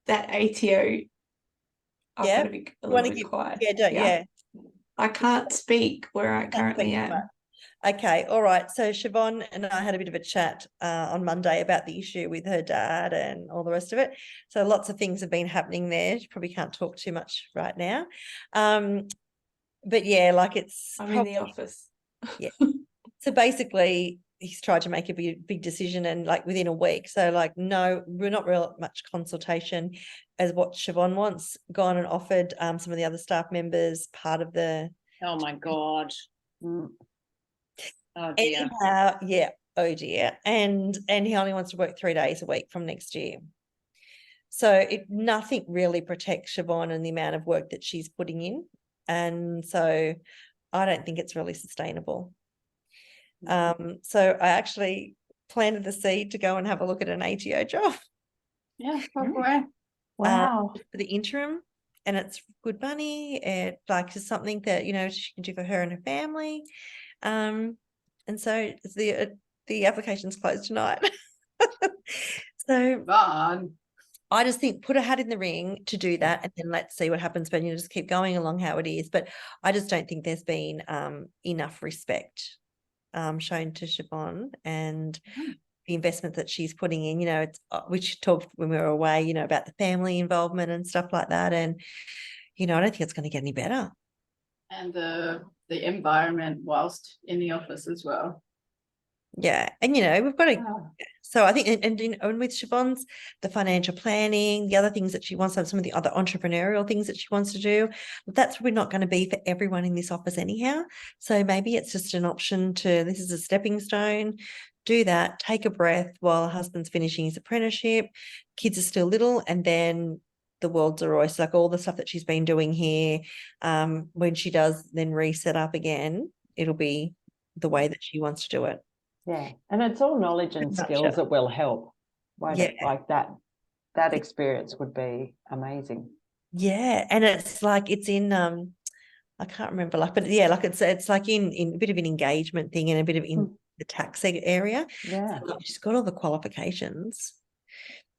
S5: That ATO. I've
S1: Yeah.
S5: got to be a little bit quiet.
S1: Yeah.
S5: I can't speak where I currently am.
S1: Okay, all right. So Siobhan and I had a bit of a chat on Monday about the issue with her dad and all the rest of it. So lots of things have been happening there. She probably can't talk too much right now. But yeah, like
S5: I'm in the office.
S1: Yeah. So basically he's tried to make a big decision and like within a week. So like, no, we're not real much consultation as what Siobhan wants. Gone and offered some of the other staff members part of the.
S4: Oh my God.
S3: Mm.
S4: Oh dear.
S1: Anyhow, yeah. Oh dear. And he only wants to work 3 days a week from next year. So nothing really protects Siobhan and the amount of work that she's putting in. And so I don't think it's really sustainable. So I actually planted the seed to go and have a look at an ATO job.
S2: Yeah, probably.
S3: Wow.
S1: For the interim, and it's good money. It like is something that she can do for her and her family. And so the application's closed tonight. So
S2: Fun.
S1: I just think put a hat in the ring to do that, and then let's see what happens. But just keep going along how it is. But I just don't think there's been enough respect shown to Siobhan and the investment that she's putting in. It's which talked when we were away, about the family involvement and stuff like that. And I don't think it's going to get any better.
S2: And the environment whilst in the office as well.
S1: Yeah, and we've got to. So I think, and with Siobhan's, the financial planning, the other things that she wants, some of the other entrepreneurial things that she wants to do, that's probably not going to be for everyone in this office anyhow. So maybe it's just an option this is a stepping stone, do that, take a breath while her husband's finishing his apprenticeship, kids are still little, and then the world's her oyster. Like all the stuff that she's been doing here, when she does then reset up again, it'll be the way that she wants to do it.
S3: Yeah, and it's all knowledge and
S1: Gotcha.
S3: skills that will help, won't it?
S1: Yeah.
S3: Like that experience would be amazing.
S1: Yeah, and it's like it's in I can't remember, like, but yeah, like it's like in a bit of an engagement thing and a bit of in the tax area.
S3: Yeah.
S1: So, like, she's got all the qualifications.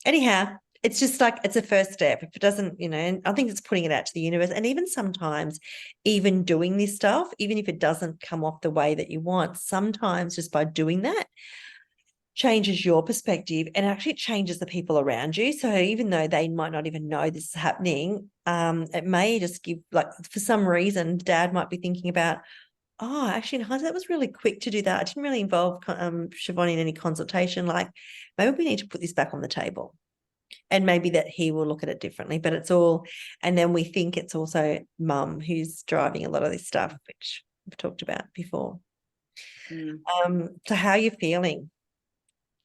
S1: Anyhow, it's just like it's a first step. If it doesn't, and I think it's putting it out to the universe. And even sometimes, even doing this stuff, even if it doesn't come off the way that you want, sometimes just by doing that changes your perspective and actually changes the people around you. So even though they might not even know this is happening, it may just give, like, for some reason, Dad might be thinking about, oh, actually, in hindsight, that was really quick to do that. I didn't really involve Siobhan in any consultation. Like, maybe we need to put this back on the table. And maybe that he will look at it differently, but it's all, and then we think it's also Mum who's driving a lot of this stuff, which we've talked about before. So how are you feeling?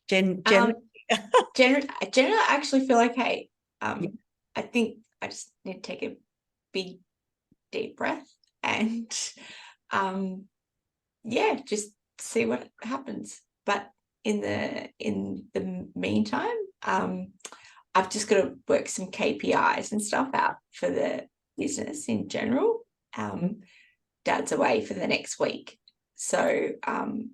S5: Generally, I actually feel okay. I think I just need to take a big, deep breath and, just see what happens. But in the meantime, I've just got to work some KPIs and stuff out for the business in general. Dad's away for the next week. So,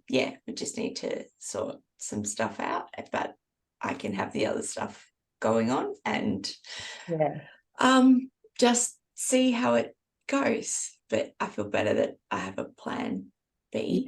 S5: we just need to sort some stuff out, but I can have the other stuff going on and just see how it goes. But I feel better that I have a plan B.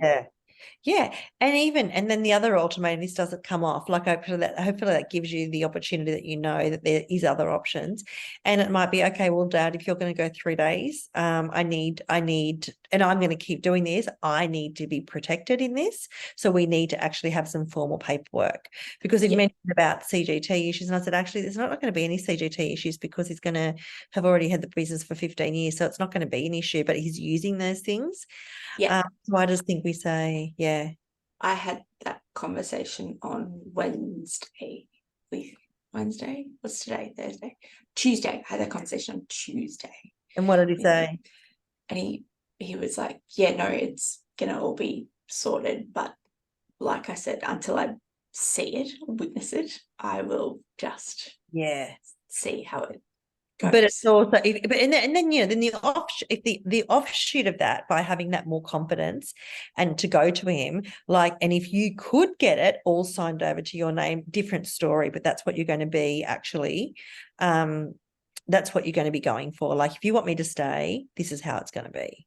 S1: Yeah. And then the other ultimatum, this doesn't come off. Like hopefully that gives you the opportunity that that there is other options. And it might be, okay, well, Dad, if you're going to go 3 days, I need, and I'm going to keep doing this. I need to be protected in this. So we need to actually have some formal paperwork, because he mentioned about CGT issues. And I said, actually, there's not going to be any CGT issues because he's going to have already had the business for 15 years. So it's not going to be an issue, but he's using those things. So I just think we say,
S5: I had that conversation on Wednesday. What's today? Thursday? Tuesday. I had that conversation on Tuesday.
S1: And what did he say?
S5: And he was like, yeah, no, it's gonna all be sorted. But like I said, until I see it, witness it, I will just see how it goes.
S1: But it's also, then the offshoot of that, by having that more confidence and to go to him, like, and if you could get it all signed over to your name, different story, but that's what you're going to be actually, that's what you're going to be going for. Like, if you want me to stay, this is how it's going to be.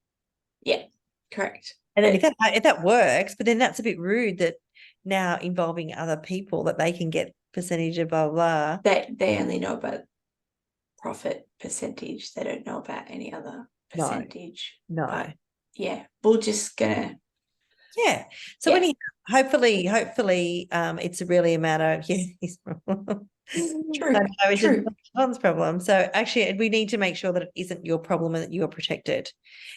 S5: Yeah, correct.
S1: And then if that works, but then that's a bit rude that now involving other people that they can get percentage of blah, blah.
S5: They only know about profit percentage. They don't know about any other percentage.
S1: No.
S5: But we're just gonna.
S1: So when hopefully, it's really a matter of
S5: True.
S1: It's just John's problem. So actually, we need to make sure that it isn't your problem and that you are protected,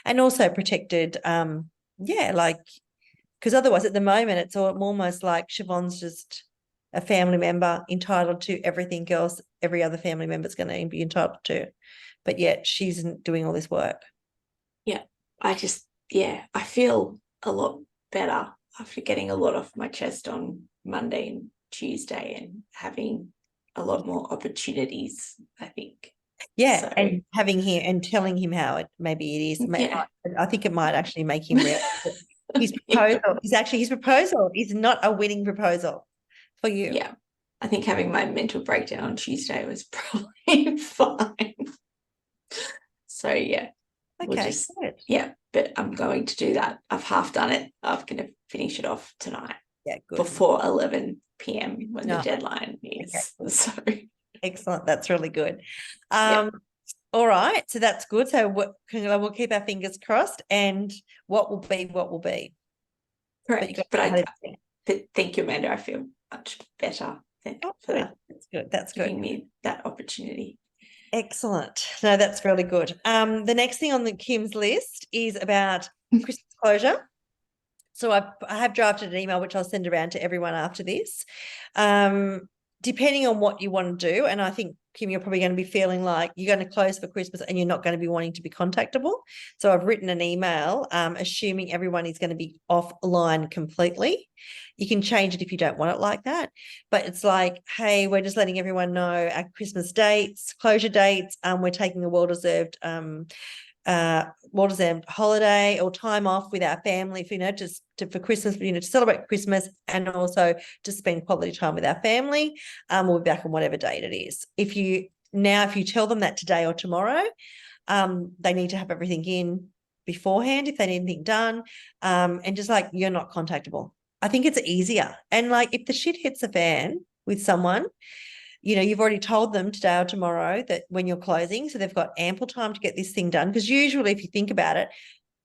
S1: and also protected. Because otherwise, at the moment, it's almost like Siobhan's just a family member entitled to everything else every other family member is going to be entitled to, but yet she's doing all this work.
S5: I feel a lot better after getting a lot off my chest on Monday and Tuesday and having a lot more opportunities, I think.
S1: And having him and telling him how it maybe it is. I think it might actually make him realize his proposal is not a winning proposal for you.
S5: Yeah, I think having my mental breakdown on Tuesday was probably fine. So but I'm going to do that. I've half done it. I'm going to finish it off tonight. Good. Before 11 p.m. when the deadline is. Okay. So
S1: excellent. That's really good. All right. So that's good. So we'll keep our fingers crossed, and what will be.
S5: Correct. But thank you, Amanda. I feel much better for that. That's good. Giving me that opportunity.
S1: Excellent. No, that's really good. The next thing on Kim's list is about Christmas closure. So I have drafted an email which I'll send around to everyone after this. depending on what you want to do, and I think, Kim, you're probably going to be feeling like you're going to close for Christmas and you're not going to be wanting to be contactable. So I've written an email assuming everyone is going to be offline completely. You can change it if you don't want it like that. But it's like, hey, we're just letting everyone know our Christmas dates, closure dates. We're taking a well-deserved holiday or time off with our family, for Christmas, to celebrate Christmas and also to spend quality time with our family. We'll be back on whatever date it is. If you tell them that today or tomorrow, they need to have everything in beforehand if they need anything done, and just like, you're not contactable. I think it's easier. And like, if the shit hits the fan with someone, you've already told them today or tomorrow that when you're closing, so they've got ample time to get this thing done. Because usually, if you think about it,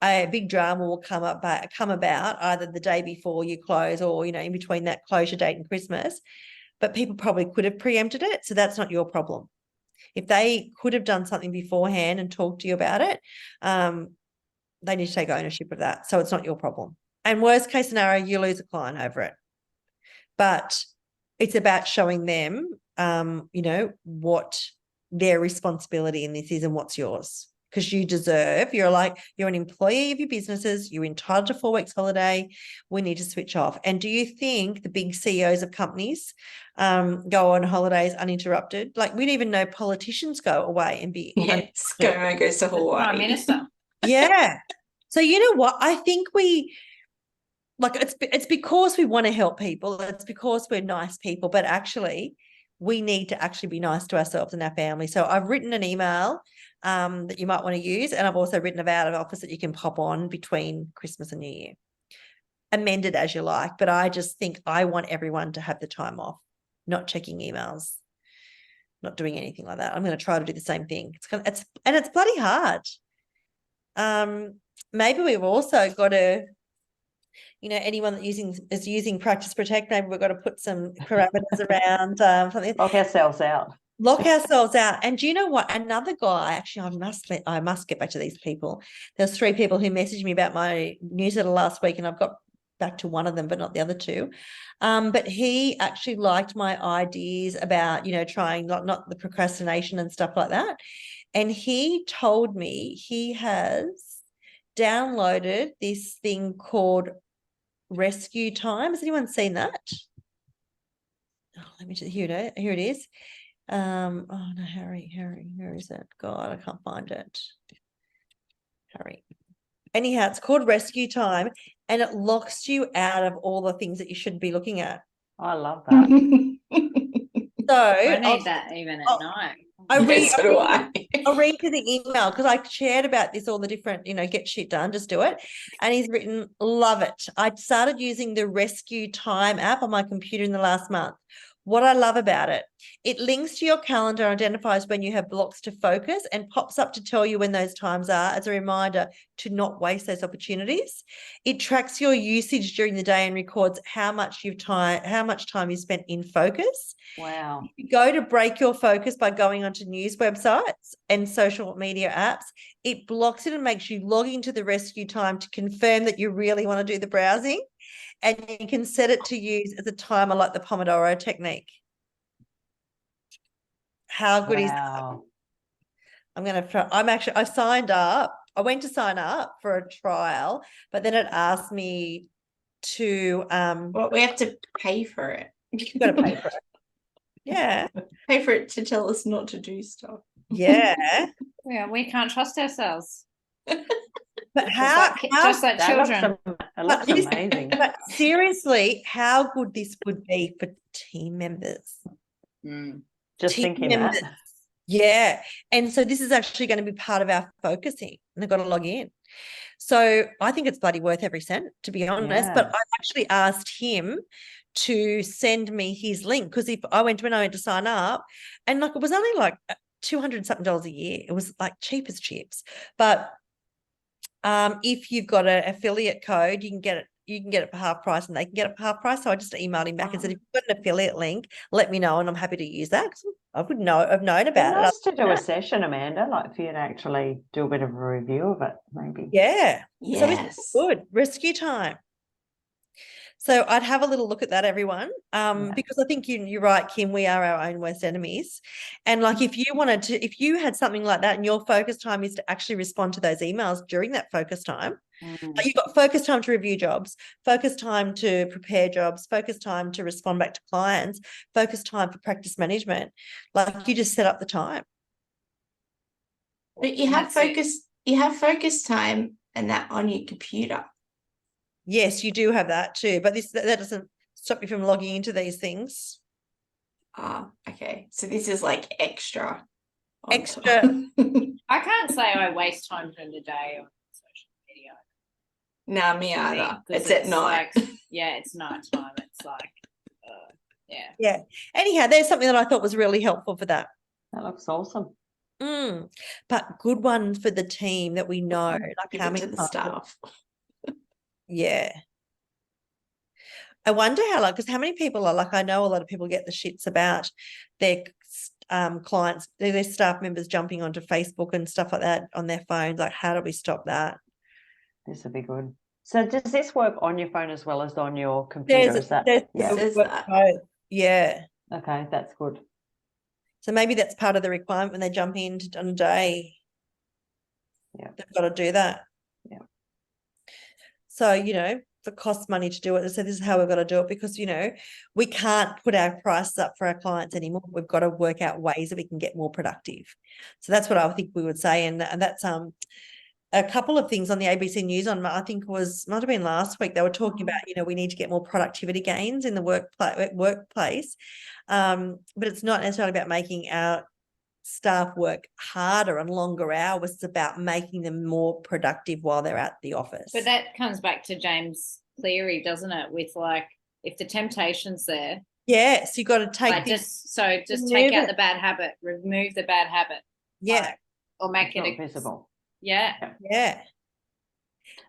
S1: a big drama will come about either the day before you close or, in between that closure date and Christmas. But people probably could have preempted it. So that's not your problem. If they could have done something beforehand and talked to you about it, they need to take ownership of that. So it's not your problem. And worst case scenario, you lose a client over it. But it's about showing them, what their responsibility in this is and what's yours. Because you're an employee of your businesses, you're entitled to 4 weeks holiday. We need to switch off. And do you think the big CEOs of companies go on holidays uninterrupted? Like, we don't even know politicians go away and be
S5: ScoMo goes to Hawaii.
S4: Prime Minister.
S1: Yeah. So you know what? I think it's because we want to help people. It's because we're nice people, but actually we need to actually be nice to ourselves and our family. So I've written an email that you might want to use, and I've also written about an office that you can pop on between Christmas and New Year. Amend it as you like, but I just think I want everyone to have the time off, not checking emails, not doing anything like that. I'm going to try to do the same thing. It's bloody hard. Maybe we've also got to, anyone that is using Practice Protect, maybe we've got to put some parameters around something.
S3: Lock ourselves out.
S1: And do you know what? Another guy, actually, I must get back to these people. There's 3 people who messaged me about my newsletter last week, and I've got back to one of them, but not the other 2. But he actually liked my ideas about, trying not the procrastination and stuff like that. And he told me he has downloaded this thing called Rescue Time. Has anyone seen that? Oh, let me just, here it is. Oh no, Harry, where is it? God, I can't find it. Harry. Anyhow, it's called Rescue Time, and it locks you out of all the things that you shouldn't be looking at.
S3: I love that.
S1: So
S4: I need that even at night.
S1: I'll read to the email, because I shared about this, all the different, get shit done, just do it. And he's written, love it. I started using the Rescue Time app on my computer in the last month. What I love about it, it links to your calendar, identifies when you have blocks to focus, and pops up to tell you when those times are as a reminder to not waste those opportunities. It tracks your usage during the day and records how much time you spent in focus.
S3: Wow.
S1: You go to break your focus by going onto news websites and social media apps. It blocks it and makes you log into the Rescue Time to confirm that you really want to do the browsing. And you can set it to use as a timer, like the Pomodoro technique. How good is that? I signed up. I went to sign up for a trial, but then it asked me to
S5: Well, we have to pay for it.
S1: You've got to pay for it. Yeah.
S5: Pay for it to tell us not to do stuff.
S1: Yeah.
S4: Yeah, we can't trust ourselves.
S1: But
S4: just like children.
S3: It looks amazing.
S1: But seriously, how good this would be for team members.
S3: Just
S1: Team
S3: thinking
S1: members.
S3: that.
S1: Yeah. And so this is actually going to be part of our focusing, and they've got to log in. So I think it's bloody worth every cent, to be honest.
S3: Yeah.
S1: But I actually asked him to send me his link, because when I went to sign up, and like it was only like $200 something a year. It was like cheap as chips. But if you've got an affiliate code, you can get it for half price, and they can get it for half price. So I just emailed him back and said, if you've got an affiliate link, let me know, and I'm happy to use that. I've known about it.
S3: Nice to do a session, Amanda, like for you to actually do a bit of a review of it, maybe.
S1: Yeah.
S5: Yes.
S1: So it's good. Rescue Time. So I'd have a little look at that, everyone,
S3: Yeah.
S1: because I think you're right, Kim. We are our own worst enemies, and like if you had something like that, and your focus time is to actually respond to those emails during that focus time, like you've got focus time to review jobs, focus time to prepare jobs, focus time to respond back to clients, focus time for practice management. Like you just set up the time.
S5: But you
S4: And
S5: have
S4: that's it.
S5: focus, you have focus time and that on your computer.
S1: Yes, you do have that too, but that doesn't stop you from logging into these things.
S5: Ah, okay. So this is like extra. on
S1: Extra.
S5: top.
S4: I can't say I waste time during the day on social media.
S5: Nah, me
S4: I think,
S5: either.
S4: 'cause
S5: It's at night.
S4: like, yeah, it's night time. It's like, yeah.
S1: Yeah. Anyhow, there's something that I thought was really helpful for that.
S3: That looks awesome.
S1: But good ones for the team that we know, like
S5: Give
S1: how
S5: it
S1: many
S5: to the
S1: times-
S5: staff.
S1: Yeah. I wonder how, like, because how many people are like, I know a lot of people get the shits about their clients, their staff members jumping onto Facebook and stuff like that on their phones. Like, how do we stop that?
S3: This would be good. So does this work on your phone as well as on your computer? Is that yeah?
S5: Says
S1: work
S5: that.
S1: both. Yeah.
S3: Okay, that's good.
S1: So maybe that's part of the requirement when they jump in on a day.
S3: Yeah.
S1: They've got to do that.
S3: Yeah.
S1: So, if it costs money to do it, so this is how we've got to do it, because, we can't put our prices up for our clients anymore. We've got to work out ways that we can get more productive. So that's what I think we would say. And that's a couple of things on the ABC News I think might have been last week. They were talking about, we need to get more productivity gains in the workplace. But it's not necessarily about making our staff work harder and longer hours. It's about making them more productive while they're at the office.
S4: But that comes back to James Cleary, doesn't it? With like, if the temptation's there,
S1: yes, you got to take
S4: like
S1: this.
S4: just
S1: remove
S4: take out
S1: it.
S4: the bad habit, remove the bad habit.
S1: Yeah,
S4: like, or make
S3: It's
S4: it
S3: not visible.
S4: Yeah.
S1: yeah.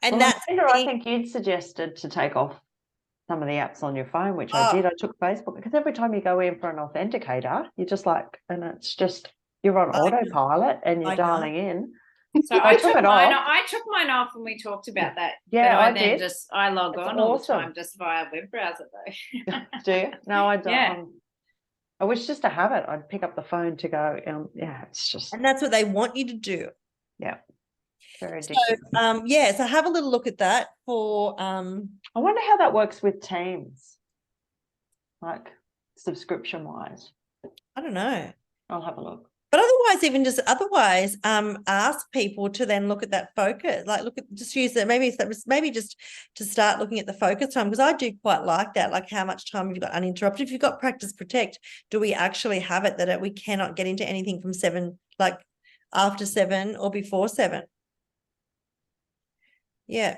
S1: And
S3: Well,
S1: that's
S3: Amanda, I think you'd suggested to take off some of the apps on your phone, which I
S1: Oh.
S3: did. I took Facebook because every time you go in for an authenticator, you're just like, and it's just you're on
S1: I know.
S3: autopilot and you're
S1: I know.
S3: dialing in.
S4: So
S3: I
S4: I
S3: took
S4: took
S3: it
S4: mine
S3: off.
S4: I took mine off when we talked about that.
S3: Yeah,
S4: but
S3: I
S4: then
S3: did.
S4: I log
S3: It's
S4: on all
S3: awesome.
S4: the time just via web browser though.
S3: Do you? No, I don't.
S4: Yeah.
S3: I wish just to have it. I'd pick up the phone to go. Yeah, it's just
S1: And that's what they want you to do.
S3: very
S1: So,
S3: addictive.
S1: so have a little look at that for
S3: I wonder how that works with Teams, like subscription wise.
S1: I don't know.
S3: I'll have a look.
S1: But otherwise, ask people to then look at that focus, like just use that, maybe just to start looking at the focus time, because I do quite like that, like how much time you've got uninterrupted. If you've got Practice Protect, do we actually have it that we cannot get into anything from 7, like after 7 or before 7? Yeah.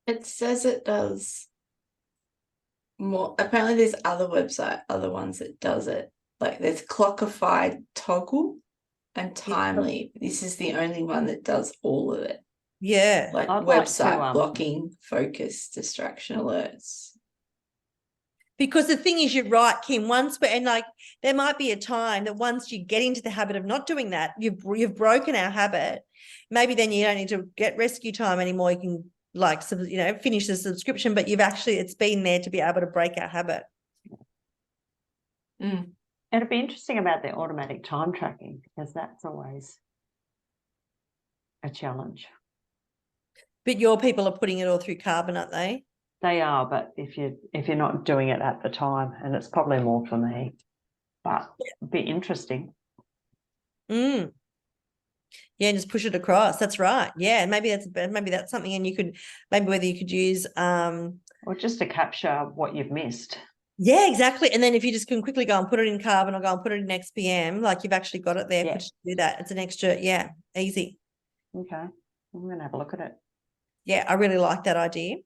S5: It says it does more. Apparently there's other ones that does it. Like there's Clockified Toggle and Timely. This is the only one that does all of it.
S1: Yeah.
S5: Like
S3: I'd like
S5: website
S3: to,
S5: blocking, focus, distraction alerts.
S1: Because the thing is, you're right, Kim, there might be a time that once you get into the habit of not doing that, you've broken our habit. Maybe then you don't need to get rescue time anymore. You can finish the subscription, but it's been there to be able to break our habit.
S3: It'd be interesting about the automatic time tracking, because that's always a challenge.
S1: But your people are putting it all through Carbon, aren't they?
S3: They are, but if you're not doing it at the time, and it's probably more for me, but it'd be interesting.
S1: Yeah, and just push it across. That's right. Yeah, maybe that's something, and whether you could use
S3: Or just to capture what you've missed.
S1: Yeah, exactly. And then if you just can quickly go and put it in Carbon or go and put it in XPM, like you've actually got it there,
S3: Yeah.
S1: could you do that? It's an extra, easy.
S3: Okay, I'm going to have a look at it.
S1: Yeah, I really like that idea.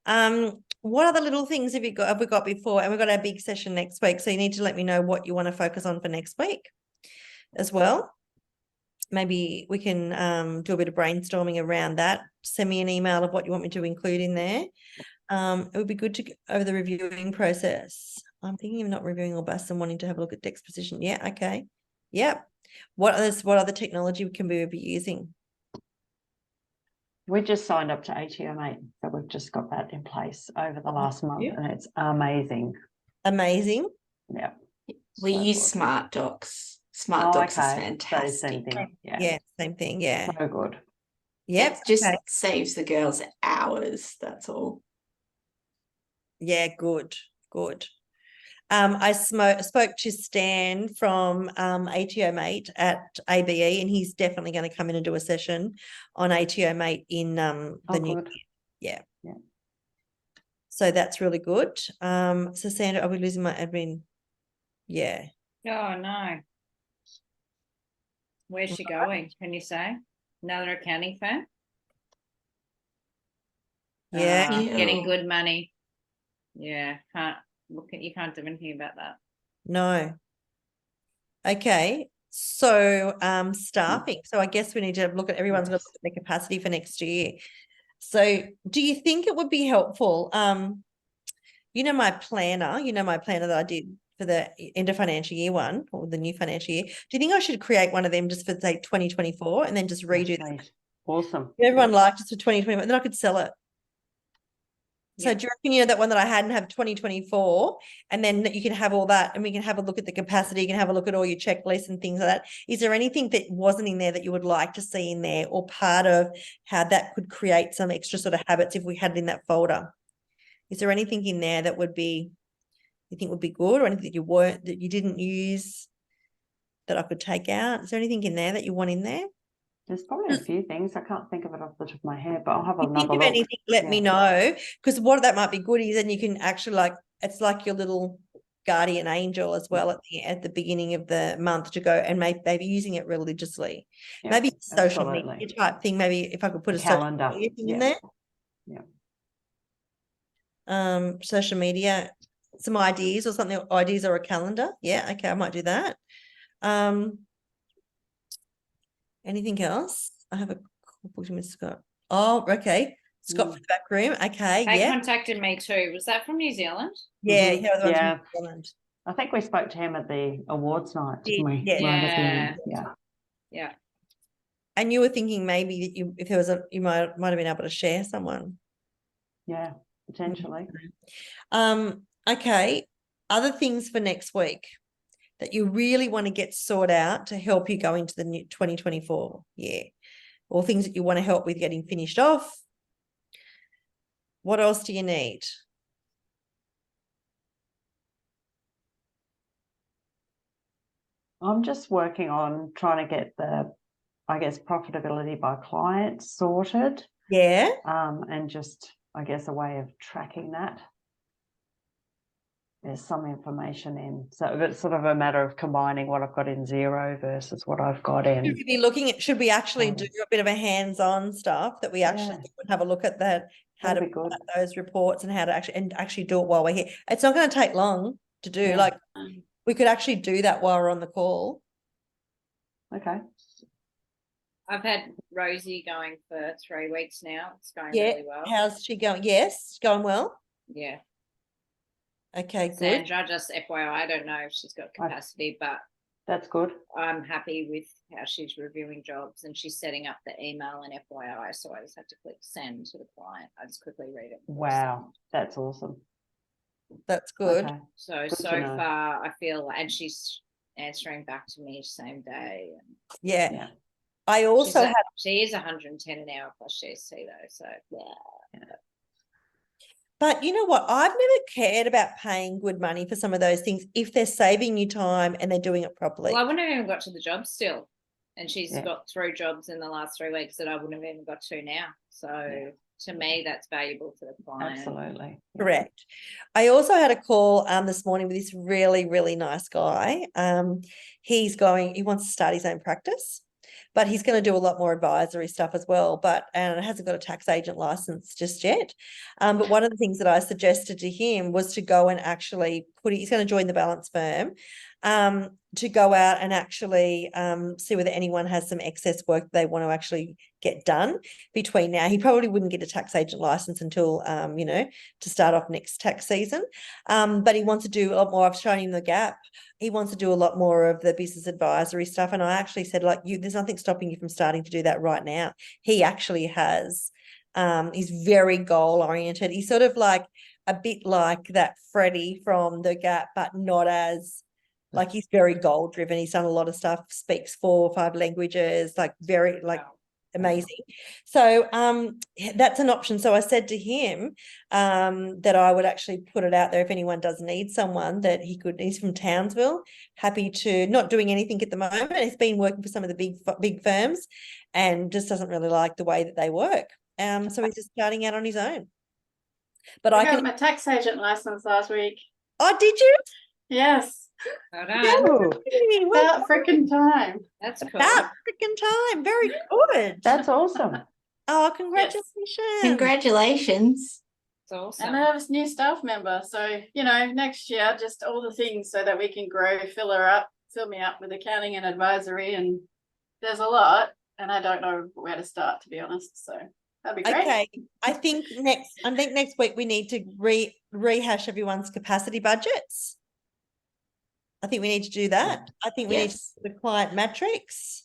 S1: What other little things have we got before? And we've got our big session next week. So you need to let me know what you want to focus on for next week as well. Maybe we can do a bit of brainstorming around that. Send me an email of what you want me to include in there. It would be good to go over the reviewing process. I'm thinking of not reviewing all BAS and wanting to have a look at Dex position. Yeah, okay. Yep. What other technology can we be using?
S3: We just signed up to ATO, mate. So we've just got that in place over the last month,
S1: you.
S3: and it's amazing.
S1: Amazing.
S3: Yeah.
S5: We
S3: So
S5: use
S3: good.
S5: Smart Docs. Smart
S3: Oh,
S5: Docs is
S3: okay. So
S5: fantastic.
S3: same thing. Yeah.
S1: Yeah, same thing. Yeah.
S3: So good.
S1: Yep.
S5: It just
S1: Okay.
S5: saves the girls hours. That's all.
S1: Yeah, good. Good. I spoke to Stan from ATO Mate at ABE, and he's definitely going to come in and do a session on ATO Mate in the
S3: Oh,
S1: new
S3: good.
S1: year. Yeah.
S3: Yeah.
S1: So that's really good. So Sandra, are we losing my admin? Yeah.
S4: Oh, no. Where's she going? Can you say? Another accounting firm?
S1: Yeah.
S4: Getting
S5: Ew.
S4: good money. Yeah, you can't do anything about that.
S1: No. Okay. So staffing. So I guess we need to look at everyone's got to look at their capacity for next year. So do you think it would be helpful? My planner that I did for the end of financial year one or the new financial year. Do you think I should create one of them just for say 2024 and then just redo
S3: Yes,
S1: that?
S3: mate. Awesome.
S1: Everyone liked just for 2024, and then I could sell it. So
S4: Yeah.
S1: do you reckon, that one that I had and have 2024, and then you can have all that, and we can have a look at the capacity, you can have a look at all your checklists and things like that. Is there anything that wasn't in there that you would like to see in there, or part of how that could create some extra sort of habits if we had it in that folder? Is there anything in there that you think would be good, or anything that you didn't use that I could take out? Is there anything in there that you want in there?
S3: There's probably a few things. I can't think of it off the top of my head, but I'll have
S1: If you
S3: another
S1: think of
S3: look.
S1: anything, let me know, because what that might be good is then you can actually it's like your little guardian angel as well at the beginning of the month to go and maybe using it religiously.
S3: Yeah,
S1: Maybe social
S3: absolutely.
S1: media type thing. Maybe if I could put a
S3: calendar.
S1: social media thing in
S3: Yeah.
S1: there. Social media, some ideas or something, ideas or a calendar. Yeah, okay, I might do that. Anything else? I have a call booked with Scott. Oh, okay. Scott from the back room. Okay,
S4: They
S1: yeah.
S4: contacted me too. Was that from New Zealand?
S1: Yeah,
S3: Mhm.
S1: he was the one from
S3: Yeah.
S1: New Zealand.
S3: I think we spoke to him at the awards night, didn't we?
S1: Yeah.
S3: Right at the
S4: Yeah.
S3: end. Yeah.
S4: Yeah.
S1: And you were thinking maybe that if there was you might have been able to share someone.
S3: Yeah, potentially.
S1: Okay. Other things for next week that you really want to get sorted out to help you go into the new 2024 year, or things that you want to help with getting finished off. What else do you need?
S3: I'm just working on trying to get the, I guess, profitability by client sorted.
S1: Yeah.
S3: And just, I guess, a way of tracking that. There's some information in. So it's sort of a matter of combining what I've got in Xero versus what I've got in.
S1: Should we actually do a bit of a hands-on stuff that we actually have a look at that, how to
S3: That'd be good.
S1: write those reports and how to actually do it while we're here. It's not going to take long to do.
S3: Yeah.
S1: We could actually do that while we're on the call.
S3: Okay.
S4: I've had Rosie going for 3 weeks now. It's going
S1: Yeah.
S4: really well.
S1: How's she going? Yes, going well.
S4: Yeah.
S1: Okay, good.
S4: Sandra, just FYI, I don't know if she's got capacity, but
S3: That's good.
S4: I'm happy with how she's reviewing jobs and she's setting up the email and FYI. So I just have to click send to the client. I just quickly read it.
S3: Wow, that's awesome.
S1: That's good.
S3: Okay.
S4: So
S3: Good to
S4: so
S3: know.
S4: far I feel, and she's answering back to me same day. And
S1: Yeah.
S3: Yeah.
S1: I also have.
S4: she is 110 an hour plus GST though. So yeah.
S1: But you know what? I've never cared about paying good money for some of those things if they're saving you time and they're doing it properly.
S4: Well, I wouldn't have even got to the job still. And she's
S3: Yeah.
S4: got 3 jobs in the last 3 weeks that I wouldn't have even got to now. So to me, that's valuable for the client.
S3: Absolutely. Yeah.
S1: Correct. I also had a call this morning with this really, really nice guy. He wants to start his own practice, but he's going to do a lot more advisory stuff as well. And it hasn't got a tax agent license just yet. But one of the things that I suggested to him was to go and actually he's going to join the balance firm, to go out and actually see whether anyone has some excess work they want to actually get done between now. He probably wouldn't get a tax agent license until, to start off next tax season. But he wants to do a lot more. I've shown him the gap. He wants to do a lot more of the business advisory stuff. And I actually said, there's nothing stopping you from starting to do that right now. He actually has He's very goal oriented. He's sort of like a bit like that Freddie from The Gap, but not as like, he's very goal driven. He's done a lot of stuff, speaks 4 or 5 languages, like very like amazing. So that's an option. So I said to him that I would actually put it out there if anyone does need someone, that he's from Townsville, happy to, not doing anything at the moment. He's been working for some of the big firms and just doesn't really like the way that they work. So he's just starting out on his own. But
S2: I
S1: I
S2: got
S1: can.
S2: my tax agent license last week.
S1: Oh, did you?
S2: Yes.
S4: Well done.
S3: Oh,
S2: About freaking time.
S4: That's cool.
S1: That freaking time. Very good.
S3: that's awesome.
S1: Oh, congratulations.
S5: Congratulations.
S4: It's awesome.
S2: And I have a new staff member. So, next year, just all the things so that we can grow, fill me up with accounting and advisory. And there's a lot. And I don't know where to start, to be honest. So that'd be great.
S1: Okay. I think next week we need to rehash everyone's capacity budgets. I think we need to do that. I think we need to
S5: Yes.
S1: do the client matrix.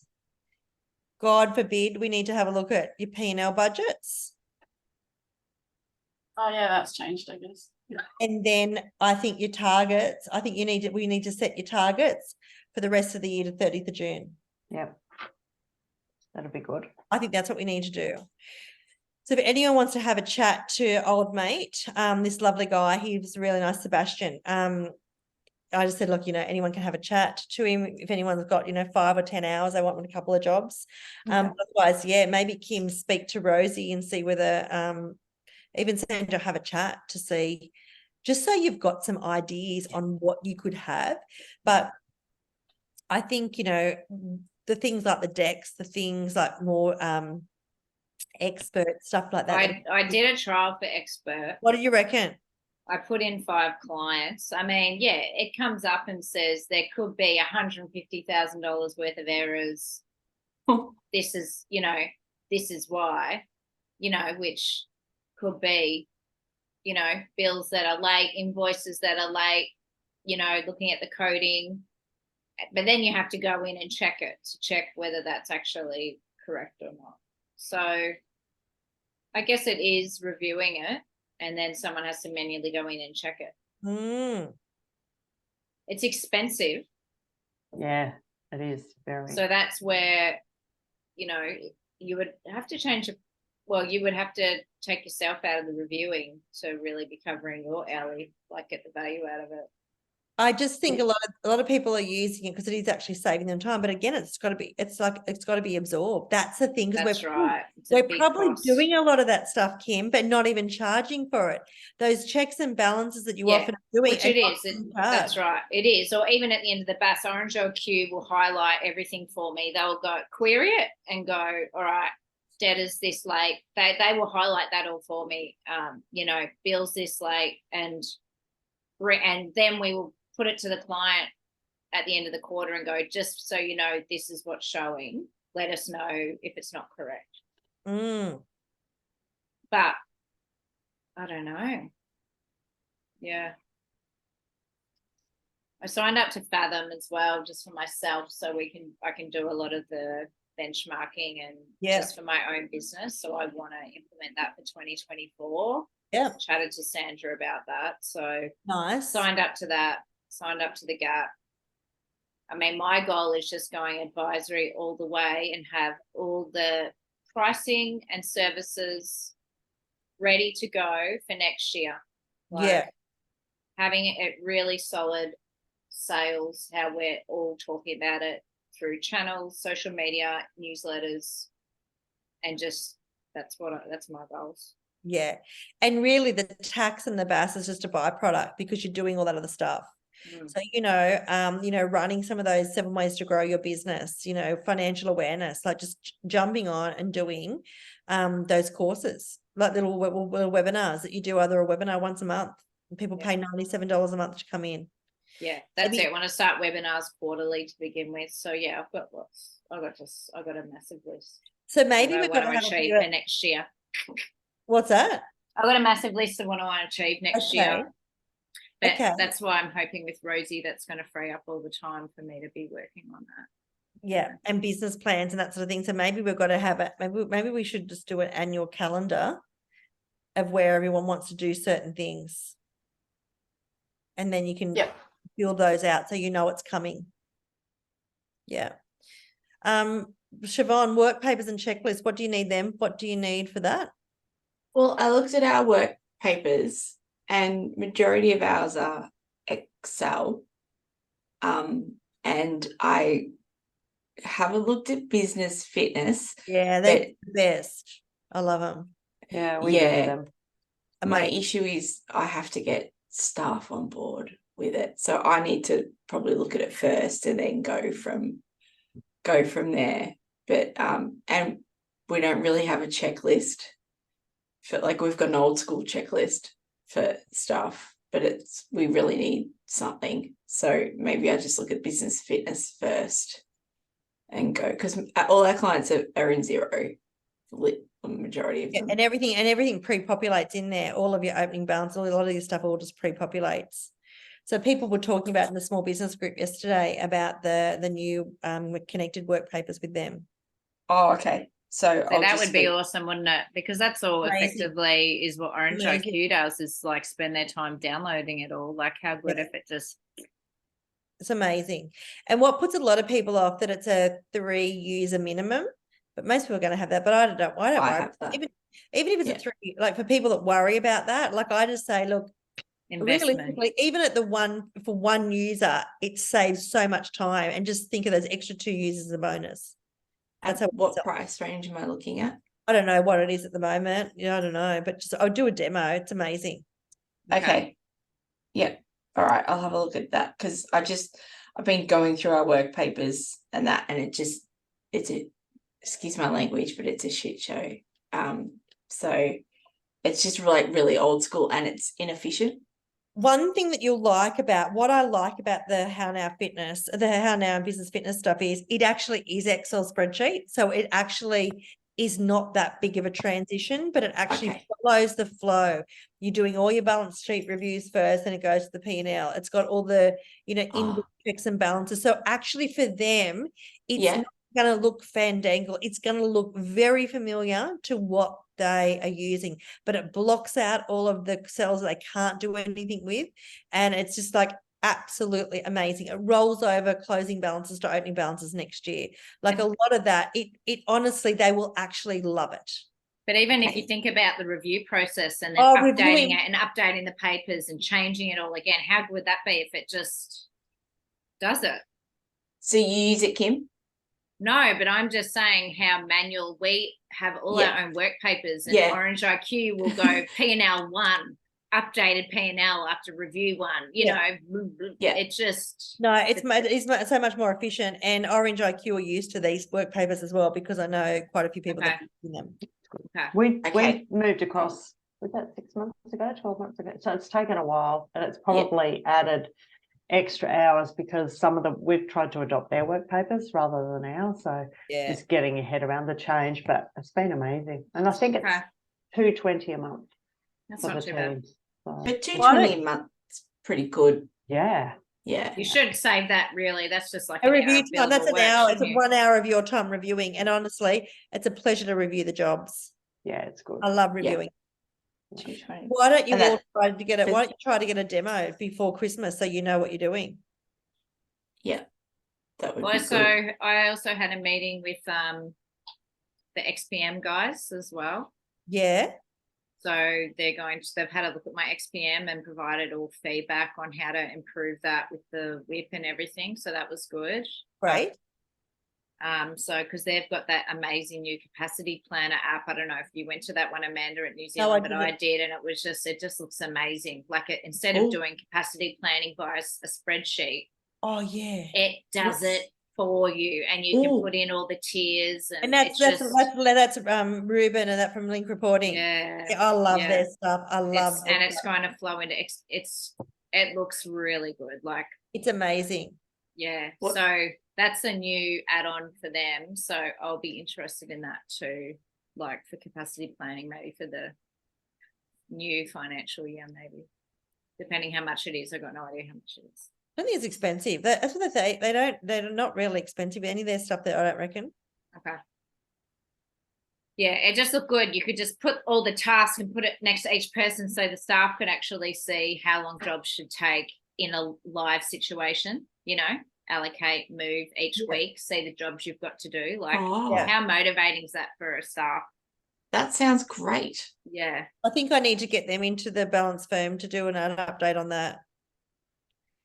S1: God forbid we need to have a look at your P&L budgets.
S2: Oh, yeah, that's changed, I guess.
S1: And then I think your targets, I think we need to set your targets for the rest of the year to 30th of June.
S3: Yep. That'll be good.
S1: I think that's what we need to do. So if anyone wants to have a chat to old mate, this lovely guy, he was really nice, Sebastian. I just said, look, anyone can have a chat to him. If anyone's got, 5 or 10 hours, they want a couple of jobs. Otherwise, yeah, maybe Kim, speak to Rosie and see whether, even send her have a chat to see, just so you've got some ideas on what you could have. But I think, the things like the decks, the things like more expert stuff like that.
S4: I did a trial for expert.
S1: What do you reckon?
S4: I put in 5 clients. I mean, yeah, it comes up and says there could be $150,000 worth of errors. This is, this is why, which could be, bills that are late, invoices that are late, looking at the coding. But then you have to go in and check it to check whether that's actually correct or not. So I guess it is reviewing it, and then someone has to manually go in and check it. It's expensive.
S3: Yeah, it is very.
S4: So that's where, you would have to you would have to take yourself out of the reviewing to really be covering your hourly, like get the value out of it.
S1: I just think a lot of people are using it because it is actually saving them time. But again, it's got to be absorbed. That's the thing, because
S4: That's right.
S1: we're probably doing a lot of that stuff, Kim, but not even charging for it. Those checks and balances that you often are doing,
S4: which it is. That's right. It is. Or even at the end of the BAS, Orange OQ will highlight everything for me. They'll go query it and go, all right, debtors this late. They will highlight that all for me. Bills this late, and then we will put it to the client at the end of the quarter and go, just so you know, this is what's showing. Let us know if it's not correct. But I don't know. Yeah. I signed up to Fathom as well, just for myself, so I can do a lot of the benchmarking and just for my own business. So I want to implement that for 2024.
S1: Yeah.
S4: Chatted to Sandra about that. So
S1: nice.
S4: Signed up to that. Signed up to the Gap. I mean, my goal is just going advisory all the way and have all the pricing and services ready to go for next year. Having it really solid sales, how we're all talking about it through channels, social media, newsletters, and just that's my goals.
S1: Yeah. And really the tax and the BAS is just a byproduct because you're doing all that other stuff. So, running some of those 7 ways to grow your business, financial awareness, like just jumping on and doing those courses, like little webinars that you do, either a webinar once a month, and people pay $97 a month to come in.
S4: Yeah, that's it. I want to start webinars quarterly to begin with. So yeah, I've got lots. I got a massive list.
S1: So maybe we've got to
S4: achieve for next year.
S1: What's that?
S4: I've got a massive list of what I want to achieve next year. But that's why I'm hoping with Rosie that's going to free up all the time for me to be working on that.
S1: Yeah, and business plans and that sort of thing. So maybe we've got to have it. Maybe we should just do an annual calendar of where everyone wants to do certain things. And then you can
S2: Yep.
S1: build those out so you know it's coming. Yeah. Siobhan, work papers and checklists. What do you need them? What do you need for that?
S5: Well, I looked at our work papers and majority of ours are Excel. And I haven't looked at business fitness.
S1: Yeah, they're the best. I love them.
S3: Yeah, we use
S5: Yeah.
S3: them.
S5: My
S1: Amazing.
S5: issue is I have to get staff on board with it. So I need to probably look at it first and then go from there. But and we don't really have a checklist for, like, we've got an old school checklist for stuff, but we really need something. So maybe I just look at business fitness first and go, because all our clients are in Xero, the majority of
S1: Yeah,
S5: them.
S1: and everything pre-populates in there. All of your opening balance, a lot of your stuff all just pre-populates. So people were talking about in the small business group yesterday about the new connected work papers with them.
S5: Oh, okay. So
S4: So that would be awesome, wouldn't it? Because that's all
S1: Amazing.
S4: effectively is what Orange
S1: Amazing.
S4: IQ does, is like spend their time downloading it all. Like how good
S1: Yeah.
S4: if it just
S1: It's amazing. And what puts a lot of people off that it's a 3 user minimum, but most people are going to have that. But I don't worry.
S5: have that.
S1: Even if it's
S5: Yeah.
S1: a 3, like for people that worry about that, like I just say, look,
S4: investment.
S1: realistically, even at for one user, it saves so much time. And just think of those extra 2 users as a bonus. That's how
S5: What price range am I looking at?
S1: I don't know what it is at the moment. Yeah, I don't know, but just I'll do a demo. It's amazing.
S5: Okay. Yeah. All right. I'll have a look at that, because I've been going through our work papers and that, and excuse my language, but it's a shit show. So it's just like really old school and it's inefficient.
S1: One thing that what I like about the How Now Fitness, the How Now Business Fitness stuff is it actually is Excel spreadsheet. So it actually is not that big of a transition, but it actually follows the flow. You're doing all your balance sheet reviews first, then it goes to the P&L. It's got all the, index checks and balances. So actually for them, it's not going to look fandangle. It's going to look very familiar to what they are using, but it blocks out all of the cells that they can't do anything with. And it's just like absolutely amazing. It rolls over closing balances to opening balances next year. Like a lot of that, it honestly, they will actually love it.
S4: But even if you think about the review process and then
S1: reviewing
S4: it and updating the papers and changing it all again, how good would that be if it just does it?
S5: So you use it, Kim?
S4: No, but I'm just saying how manual we have all our own work papers, and Orange IQ will go P&L 1, updated P&L after review 1. It's just
S1: it's so much more efficient. And Orange IQ are used to these work papers as well, because I know quite a few people that are using them.
S3: We moved across, was that 6 months ago, 12 months ago? So it's taken a while, and it's probably added extra hours because we've tried to adopt their work papers rather than ours. So just getting your head around the change, but it's been amazing. And I think it's $220 a month.
S4: That's not too bad.
S5: So. But $220 a month is pretty good.
S3: Yeah.
S5: Yeah.
S4: You should save that, really. That's just like
S1: a review time. That's an hour. It's 1 hour of your time reviewing. And honestly, it's a pleasure to review the jobs.
S3: Yeah, it's good.
S1: I love reviewing. Why don't you all try to get it? Why don't you try to get a demo before Christmas so you know what you're doing?
S5: Yeah, that would
S4: be
S5: good.
S4: So I also had a meeting with the XPM guys as well.
S1: Yeah.
S4: So they've had a look at my XPM and provided all feedback on how to improve that with the WIP and everything. So that was good.
S1: Great.
S4: So because they've got that amazing new capacity planner app. I don't know if you went to that one, Amanda, at New Zealand, but I did, and it just looks amazing. Like instead of doing capacity planning by a spreadsheet, it does it for you, and you can put in all the tiers, and that's
S1: Ruben and that from Link Reporting. I love their stuff. I love
S4: it, and it's going to flow into it looks really good. Like
S1: it's amazing.
S4: So that's a new add-on for them. So I'll be interested in that too, like for capacity planning, maybe for the new financial year, maybe, depending how much it is. I've got no idea how much it is.
S1: don't think it's expensive. That's what they say. They're not really expensive. Any of their stuff that I don't reckon.
S4: Okay. Yeah, it just looked good. You could just put all the tasks and put it next to each person so the staff could actually see how long jobs should take in a live situation, you know, allocate, move each
S1: Yeah.
S4: week, see the jobs you've got to do. Like,
S5: Oh,
S1: Yeah.
S4: how motivating is that for a staff?
S5: that sounds great.
S4: Yeah.
S1: I think I need to get them into the balance firm to do an update on that.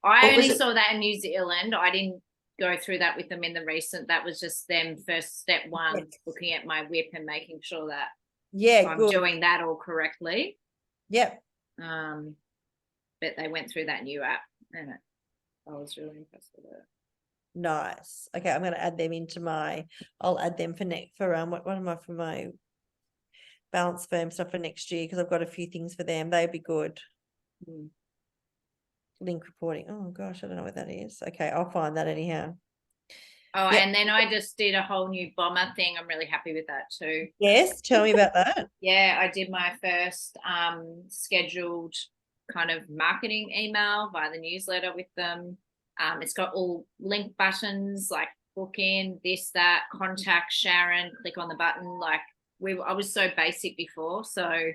S4: I
S5: What was
S4: only
S5: it?
S4: saw that in New Zealand. I didn't go through that with them in the recent. That was just them first step one,
S1: Yes.
S4: looking at my whip and making sure that
S1: Yeah,
S4: I'm
S1: good.
S4: doing that all correctly.
S1: Yep.
S4: But they went through that new app and I was really impressed with it.
S1: Nice. Okay, I'm going to add them into I'll add them for what am I for my balance firm stuff for next year, because I've got a few things for them. They'd be good.
S4: Mm.
S1: Link reporting. Oh gosh, I don't know what that is. Okay, I'll find that anyhow.
S4: Oh,
S1: Yep.
S4: and then I just did a whole new bomber thing. I'm really happy with that too.
S1: Yes, tell me about that.
S4: Yeah, I did my first scheduled kind of marketing email via the newsletter with them. It's got all link buttons like book in, this, that, contact Sharon, click on the button. Like I was so basic before. So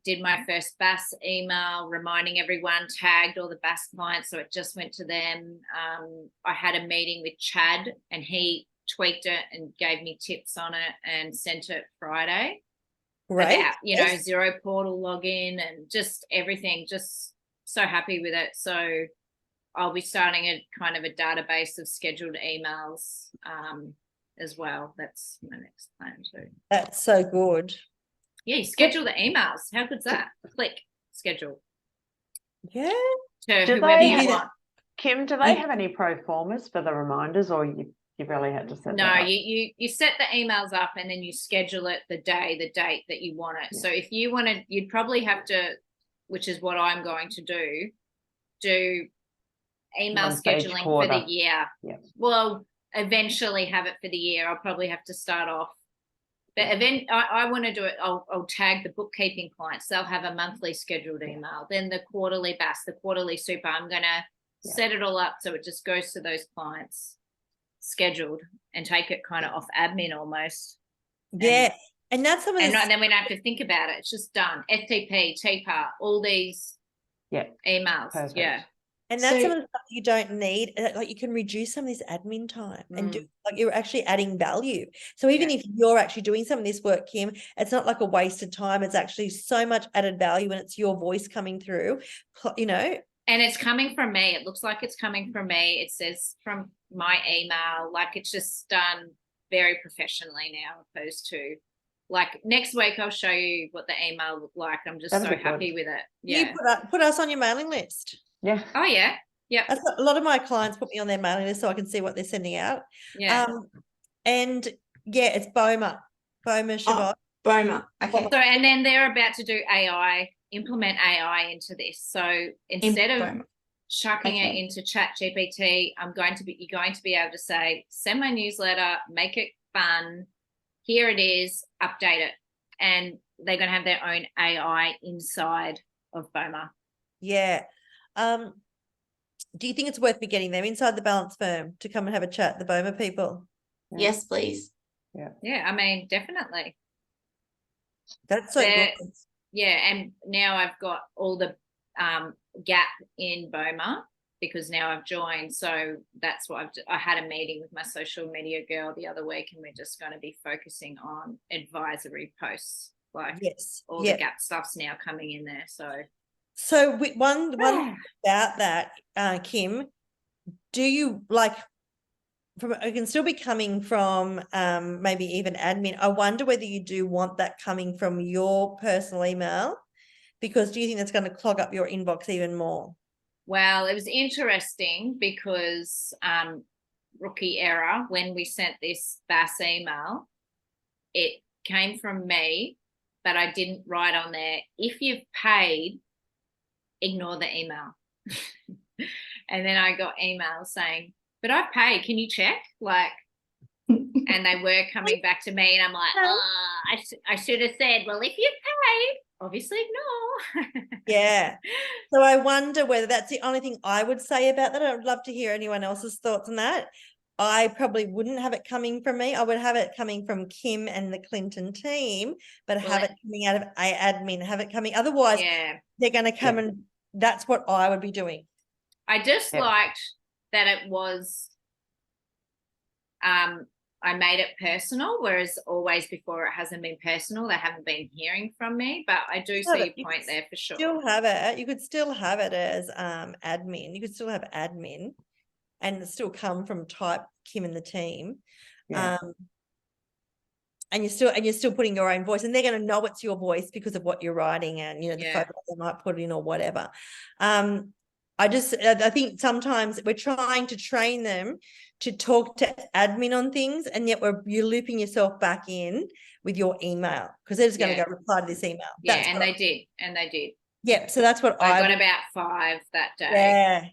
S4: did my first BAS email reminding everyone, tagged all the BAS clients, so it just went to them. I had a meeting with Chad and he tweaked it and gave me tips on it and sent it Friday.
S1: Great.
S4: About,
S1: Yes.
S4: Xero portal login and just everything. Just so happy with it. So I'll be starting a kind of a database of scheduled emails as well. That's my next plan too.
S1: That's so good.
S4: Yeah, you schedule the emails. How good's that? Click schedule
S1: Yeah.
S4: to
S3: Do
S4: whoever
S3: they
S4: you
S3: have-
S4: want.
S3: Kim, do they have any pro formas for the reminders, or you really had to set
S4: No,
S3: that up?
S4: you set the emails up and then you schedule it the date that you want it.
S3: Yeah.
S4: So if you wanted, you'd probably have to, which is what I'm going to do email
S3: Once each
S4: scheduling for the
S3: quarter.
S4: year.
S3: Yeah.
S4: Well, eventually have it for the year. I'll probably have to start off. But I want to do it. I'll tag the bookkeeping clients. They'll have a monthly scheduled email. Then the quarterly BAS, the quarterly super. I'm going to set it all up so it just goes to those clients scheduled and take it kind of off admin almost.
S1: Yeah. And that's some of
S4: And
S1: this.
S4: then we don't have to think about it. It's just done. FTP, TPAR, all these emails.
S3: Perfect.
S4: Yeah.
S1: And that's
S5: So-
S1: some of the stuff you don't need. Like you can reduce some of this admin time and do like you're actually adding value. So even if you're actually doing some of this work, Kim, it's not like a wasted time. It's actually so much added value and it's your voice coming through,
S4: And it's coming from me. It looks like it's coming from me. It says from my email, like it's just done very professionally now, opposed to like next week I'll show you what the email looked like. I'm just
S3: That'd
S4: so
S3: be
S4: happy
S3: good.
S4: with it.
S1: You
S4: Yeah.
S1: put us on your mailing list.
S3: Yeah.
S4: Oh yeah. Yeah.
S1: That's a lot of my clients put me on their mailing list so I can see what they're sending out.
S4: Yeah.
S1: And yeah, it's BOMA Shabbat.
S5: Boma. Okay.
S4: So and then they're about to do AI, implement AI into this. So instead of
S5: Boma.
S4: chucking it
S5: Okay.
S4: into ChatGPT, you're going to be able to say, send my newsletter, make it fun. Here it is, update it. And they're going to have their own AI inside of BOMA.
S1: Yeah. Do you think it's worth me getting them inside the balance firm to come and have a chat, the BOMA people?
S5: Yes, please.
S4: Yeah, I mean, definitely.
S1: That's so
S4: They're-
S1: good.
S4: Yeah, and now I've got all the gap in BOMA because now I've joined. So that's what I had a meeting with my social media girl the other week, and we're just going to be focusing on advisory posts. Like
S1: Yes.
S4: all
S1: Yeah.
S4: the gap stuff's now coming in there.
S1: So one thing about that, Kim, do you like it can still be coming from maybe even admin. I wonder whether you do want that coming from your personal email, because do you think that's going to clog up your inbox even more?
S4: Well, it was interesting because rookie error, when we sent this BAS email, it came from me, but I didn't write on there, if you've paid, ignore the email. And then I got emails saying, but I've paid, can you check? Like, and they were coming back to me and I'm like, oh, I should have said, well, if you've paid, obviously ignore.
S1: Yeah. So I wonder whether that's the only thing I would say about that. I would love to hear anyone else's thoughts on that. I probably wouldn't have it coming from me. I would have it coming from Kim and the Clinton team, but
S4: Well,
S1: have it coming out of admin, have it coming. Otherwise,
S4: Yeah.
S1: they're going to come and that's what I would be doing.
S4: I just
S3: Yeah.
S4: liked that it was I made it personal, whereas always before it hasn't been personal. They haven't been hearing from me, but I do
S1: No,
S4: see
S1: but
S4: your
S1: you
S4: point
S1: could
S4: there for sure.
S1: Still have it. You could still have it as admin. You could still have admin and still come from type Kim and the team.
S3: Yeah.
S1: And you're still putting your own voice, and they're going to know it's your voice because of what you're writing and the
S4: Yeah.
S1: photo they might put in or whatever. I think sometimes we're trying to train them to talk to admin on things, and yet you're looping yourself back in with your email because they're just going to
S4: Yeah.
S1: go reply to this email.
S4: Yeah,
S1: That's
S4: and
S1: what
S4: they did, and they did.
S1: Yeah, so that's what
S4: I
S1: I
S4: got
S1: would-
S4: about 5 that day.
S1: Yeah,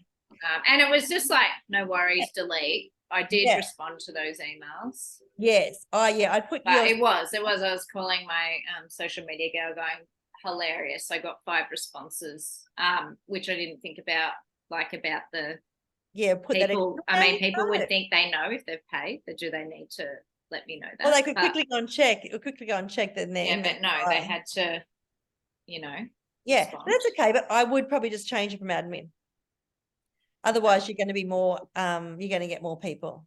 S4: And it was just like, no worries, delete. I did
S1: Yeah.
S4: respond to those emails.
S1: yes. Oh, yeah. I'd put
S4: But
S1: yours.
S4: I was calling my social media girl going, hilarious. I got 5 responses, which I didn't think about, like about the
S1: Yeah, put that in.
S4: people. I mean,
S1: Okay,
S4: people
S1: got
S4: would
S1: it.
S4: think they know if they've paid, but do they need to let me know that?
S1: Well, they could
S4: But-
S1: quickly go and check. It would quickly go and check that.
S4: Yeah, but no, they had to,
S1: Yeah,
S4: respond.
S1: that's okay. But I would probably just change it from admin. Otherwise, you're going to be more. You're going to get more people.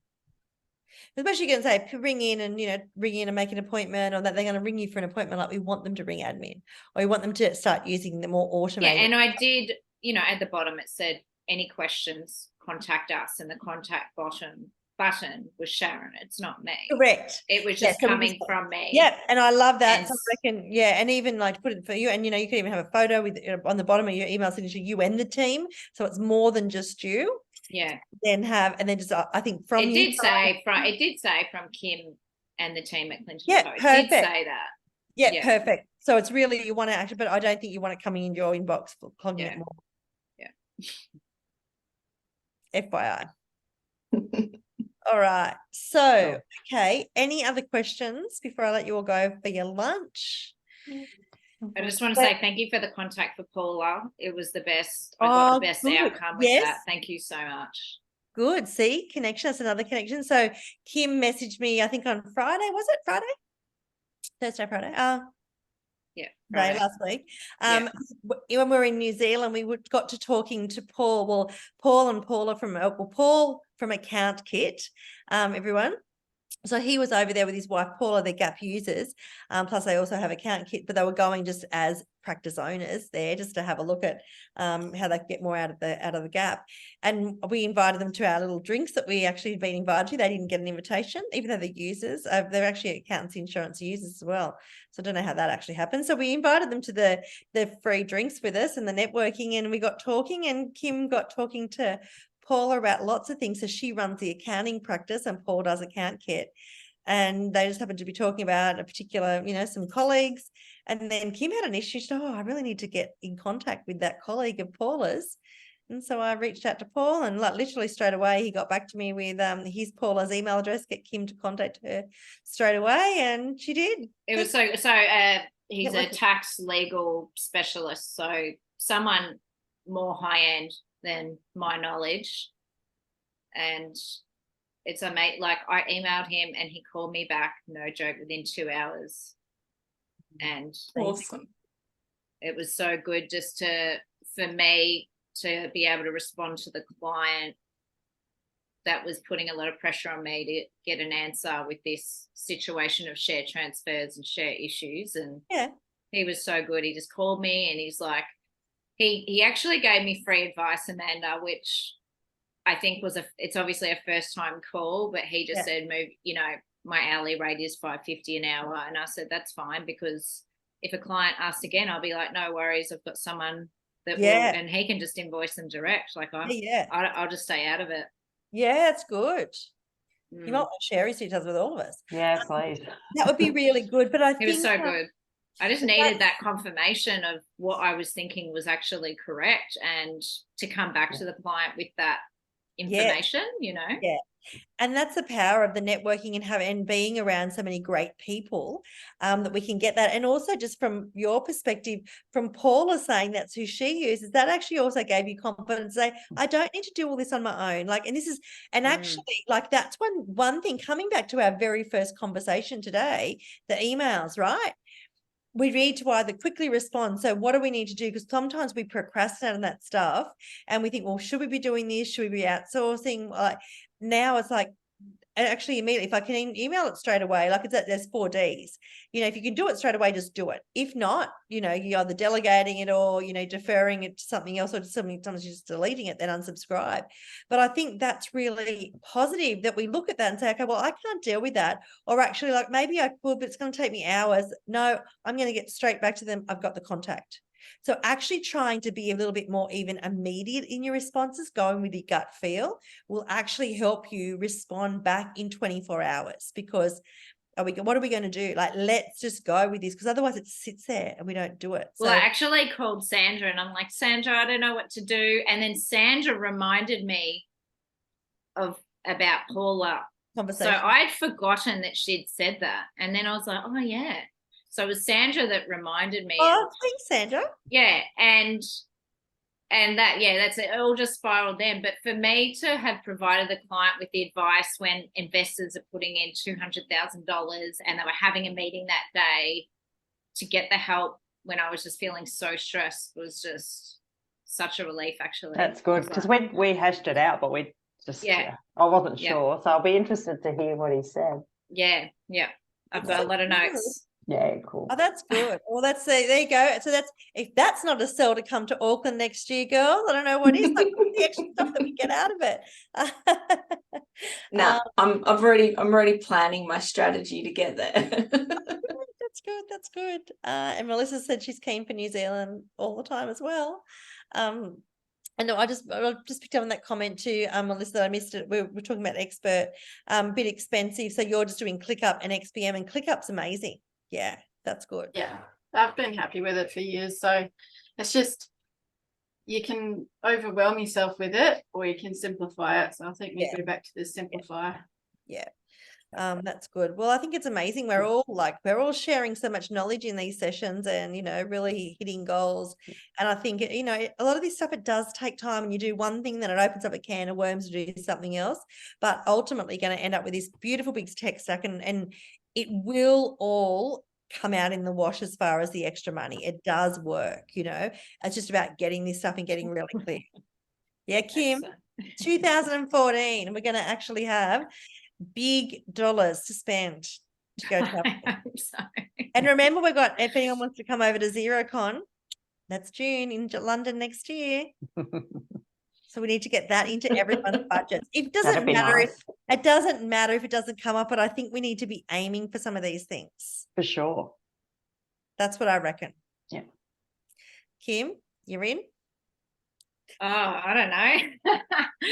S1: Especially you're going to say ring in and ring in and make an appointment, or that they're going to ring you for an appointment. Like we want them to ring admin, or we want them to start using the more
S4: Yeah,
S1: automated.
S4: and I did, at the bottom it said, any questions, contact us, and the contact button was Sharon. It's not me.
S1: Correct.
S4: It was
S1: Yeah,
S4: just
S1: so we
S4: coming
S1: just-
S4: from me.
S1: Yeah, and I love that.
S4: And
S1: So I reckon, and even like put it for you, and you could even have a photo with on the bottom of your email signature, you and the team, so it's more than just you.
S4: Yeah.
S1: Then just I think from
S4: It
S1: you.
S4: did say from Kim and the team at Clinton.
S1: Yeah,
S4: Co. It did
S1: perfect.
S4: say that.
S1: Yeah,
S4: yeah.
S1: perfect. So it's really you want to actually, but I don't think you want it coming into your inbox for clogging
S4: Yeah.
S1: it more.
S4: Yeah.
S1: FYI. All right. So, okay. Any other questions before I let you all go for your lunch?
S4: I just want to say thank you for the contact for Paula. It was the best. I got
S1: Oh,
S4: the best
S1: good.
S4: outcome with
S1: Yes.
S4: that. Thank you so much.
S1: Good. See, connection. That's another connection. So Kim messaged me, I think on Friday. Was it Friday? Thursday, Friday.
S4: Yeah.
S1: Day
S4: Friday.
S1: last week.
S4: Yeah.
S1: When we were in New Zealand, we got to talking to Paul. Well, Paul and Paula Paul from Account Kit, everyone. So he was over there with his wife Paula, they're Gap users. Plus they also have Account Kit, but they were going just as practice owners there just to have a look at how they could get more out of the Gap. And we invited them to our little drinks that we actually had been invited to. They didn't get an invitation, even though they're users. They're actually accountants insurance users as well. So I don't know how that actually happened. So we invited them to the free drinks with us and the networking, and we got talking, and Kim got talking to Paula about lots of things. So she runs the accounting practice and Paul does Account Kit. And they just happened to be talking about a particular, some colleagues. And then Kim had an issue. She said, I really need to get in contact with that colleague of Paula's. And so I reached out to Paul, and like literally straight away, he got back to me with his Paula's email address, get Kim to contact her straight away. And she did.
S4: It was so he's a tax legal specialist. So someone more high end than my knowledge. And it's a mate, like I emailed him and he called me back, no joke, within 2 hours. And
S5: Awesome.
S4: it was so good just for me to be able to respond to the client that was putting a lot of pressure on me to get an answer with this situation of share transfers and share issues. And he was so good. He just called me and he's like, he actually gave me free advice, Amanda, which I think it's obviously a first time call, but he just said, my hourly rate is $5.50 an hour. And I said, that's fine, because if a client asks again, I'll be like, no worries. I've got someone that will, and he can just invoice them direct. Like I'll just stay out of it.
S1: Yeah, it's good. You might want to share his details with all of us.
S3: Yeah, please.
S1: That would be really good. But I
S4: It
S1: think
S4: was so good. I just needed that confirmation of what I was thinking was actually correct, and to come back to the client with that information,
S1: Yeah. And that's the power of the networking and being around so many great people, that we can get that. And also, just from your perspective, from Paula saying that's who she uses, that actually also gave you confidence to say, I don't need to do all this on my own. Like, and this is, and actually, like, that's one thing, coming back to our very first conversation today, the emails, right? We need to either quickly respond. So what do we need to do? Because sometimes we procrastinate on that stuff and we think, well, should we be doing this? Should we be outsourcing? Like, now it's like, actually immediately, if I can email it straight away, like there's 4 Ds, if you can do it straight away, just do it. If not, you're either delegating it or, deferring it to something else, or sometimes you're just deleting it, then unsubscribe. But I think that's really positive that we look at that and say, okay, well, I can't deal with that. Or actually, like, maybe I could, but it's going to take me hours. No, I'm going to get straight back to them. I've got the contact. So actually trying to be a little bit more even immediate in your responses, going with your gut feel, will actually help you respond back in 24 hours, because what are we going to do? Like, let's just go with this, because otherwise it sits there and we don't do it.
S4: Well, I actually called Sandra and I'm like, Sandra, I don't know what to do. And then Sandra reminded me about Paula.
S1: Conversation.
S4: So I'd forgotten that she'd said that. And then I was like, oh yeah. So it was Sandra that reminded me.
S1: Oh, thanks, Sandra.
S4: Yeah. And that's it. It all just spiraled then. But for me to have provided the client with the advice when investors are putting in $200,000 and they were having a meeting that day, to get the help when I was just feeling so stressed, was just such a relief, actually.
S3: That's good, because we hashed it out, but we just, I wasn't sure. So I'll be interested to hear what he said.
S4: Yeah. I've got a lot of notes.
S3: Yeah, cool.
S1: Oh, that's good. Well, there you go. So if that's not a sell to come to Auckland next year, girls, I don't know what is. Like, what's the extra stuff that we get out of it?
S5: No, I'm already planning my strategy to get there.
S1: That's good. And Melissa said she's keen for New Zealand all the time as well. And no, I just picked up on that comment too, Melissa, that I missed it. We're talking about Expert, bit expensive. So you're just doing ClickUp and XPM, and ClickUp's amazing. Yeah, that's good.
S2: Yeah, I've been happy with it for years. So it's just, you can overwhelm yourself with it, or you can simplify it. So I think we go back to the simplify.
S1: Yeah. That's good. Well, I think it's amazing. We're all sharing so much knowledge in these sessions, and really hitting goals. And I think a lot of this stuff, it does take time, and you do one thing, then it opens up a can of worms to do something else, but ultimately going to end up with this beautiful big tech stack, and it will all come out in the wash as far as the extra money. It does work. It's just about getting this stuff and getting really clear. Yeah, Kim, 2014, and we're going to actually have big dollars to spend to go to. And remember, if anyone wants to come over to XeroCon, that's June in London next year. So we need to get that into everyone's budgets. It doesn't matter it doesn't matter if it doesn't come up, but I think we need to be aiming for some of these things.
S3: For sure.
S1: That's what I reckon.
S3: Yeah.
S1: Kim, you're in?
S4: Oh, I don't know.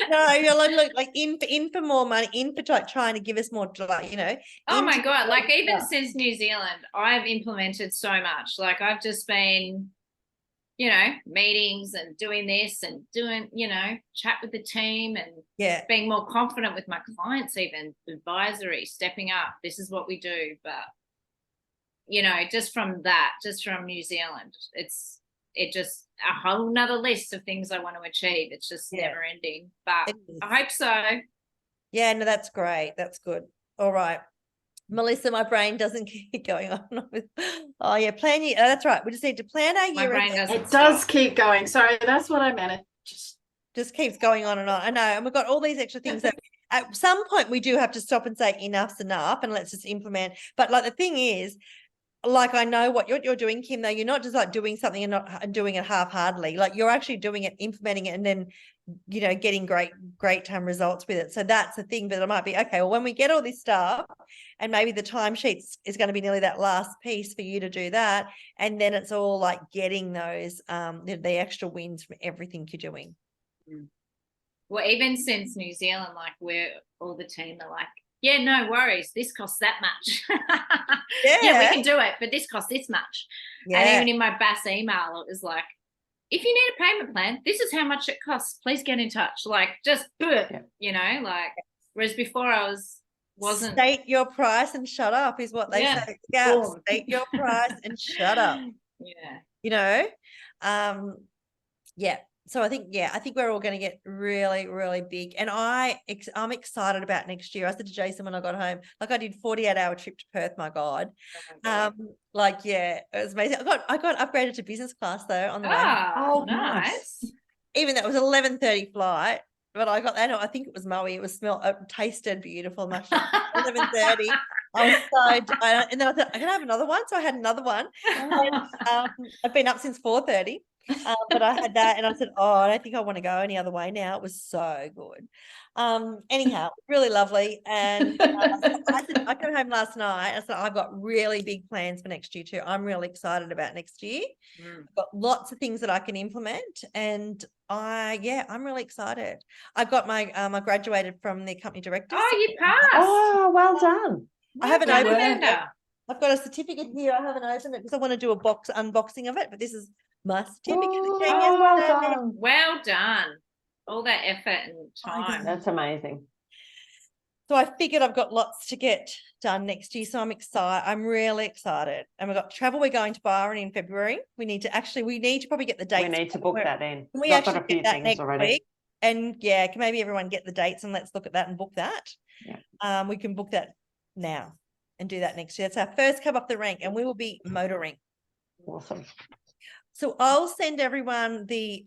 S1: No, you're like in for more money, in for trying to give us more,
S4: Oh my God. Like, even since New Zealand, I've implemented so much. Like, I've just been, meetings and doing this and doing, chat with the team, and being more confident with my clients, even advisory, stepping up. This is what we do. But, just from New Zealand, it just a whole nother list of things I want to achieve. It's just never ending, but I hope so.
S1: Yeah, no, that's great. That's good. All right. Melissa, my brain doesn't keep going on with, plan year. That's right. We just need to plan our year.
S2: It does keep going. Sorry, that's what I meant. It
S1: just keeps going on and on. I know. And we've got all these extra things that at some point we do have to stop and say enough's enough, and let's just implement. But like, the thing is, like, I know what you're doing, Kim, though. You're not just like doing something and not doing it half-heartedly. Like, you're actually doing it, implementing it, and then, getting great results with it. So that's the thing that it might be, okay, well, when we get all this stuff, and maybe the timesheets is going to be nearly that last piece for you to do that. And then it's all like getting those, the extra wins from everything you're doing.
S4: Well, even since New Zealand, like, we're all the team are like, yeah, no worries. This costs that much. Yeah, we can do it, but this costs this much. Yeah. And even in my BAS email, it was like, if you need a payment plan, this is how much it costs. Please get in touch. Like, just, like, Whereas before I wasn't.
S1: State your price and shut up is what they
S4: Yeah.
S1: say. Yeah,
S4: Boom.
S1: state your price and shut up.
S4: Yeah.
S1: You know, yeah. So I think we're all going to get really, really big, and I'm excited about next year. I said to Jason when I got home, like I did 48-hour trip to Perth. My God,
S4: Oh my God.
S1: like it was amazing. I got upgraded to business class though on the way.
S4: Oh,
S3: Oh, nice.
S4: nice.
S1: Even though it was 11:30 flight, but I got that. I think it was Moe. It was tasted beautiful. Much 11:30. I was so, and then I thought I can have another one, so I had another one. And, I've been up since 4:30. But I had that and I said, oh, I don't think I want to go any other way now. It was so good. Anyhow, really lovely. And I came home last night. I said, I've got really big plans for next year too. I'm really excited about next year. I've got lots of things that I can implement. And I'm really excited. I've got my, I graduated from the company director.
S4: Oh, you passed.
S3: Oh, well done.
S1: I haven't
S4: Well
S1: opened
S4: done,
S1: it.
S4: Amanda.
S1: I've got a certificate here. I haven't opened it because I want to do a unboxing of it, but this is my certificate. It came
S3: Oh, well
S1: yesterday.
S3: done.
S4: Well done. All that effort and
S1: I
S4: time.
S3: That's amazing.
S1: So I figured I've got lots to get done next year. So I'm excited. I'm really excited. And we've got travel. We're going to Byron in February. We need to probably get the dates.
S3: We need to book that in.
S1: Can we
S3: I've got
S1: actually
S3: a few
S1: get that
S3: things
S1: next
S3: already.
S1: week? And yeah, can maybe everyone get the dates and let's look at that and book that.
S3: Yeah.
S1: We can book that now and do that next year. It's our first come up the rank and we will be motoring.
S3: Awesome.
S1: So I'll send everyone the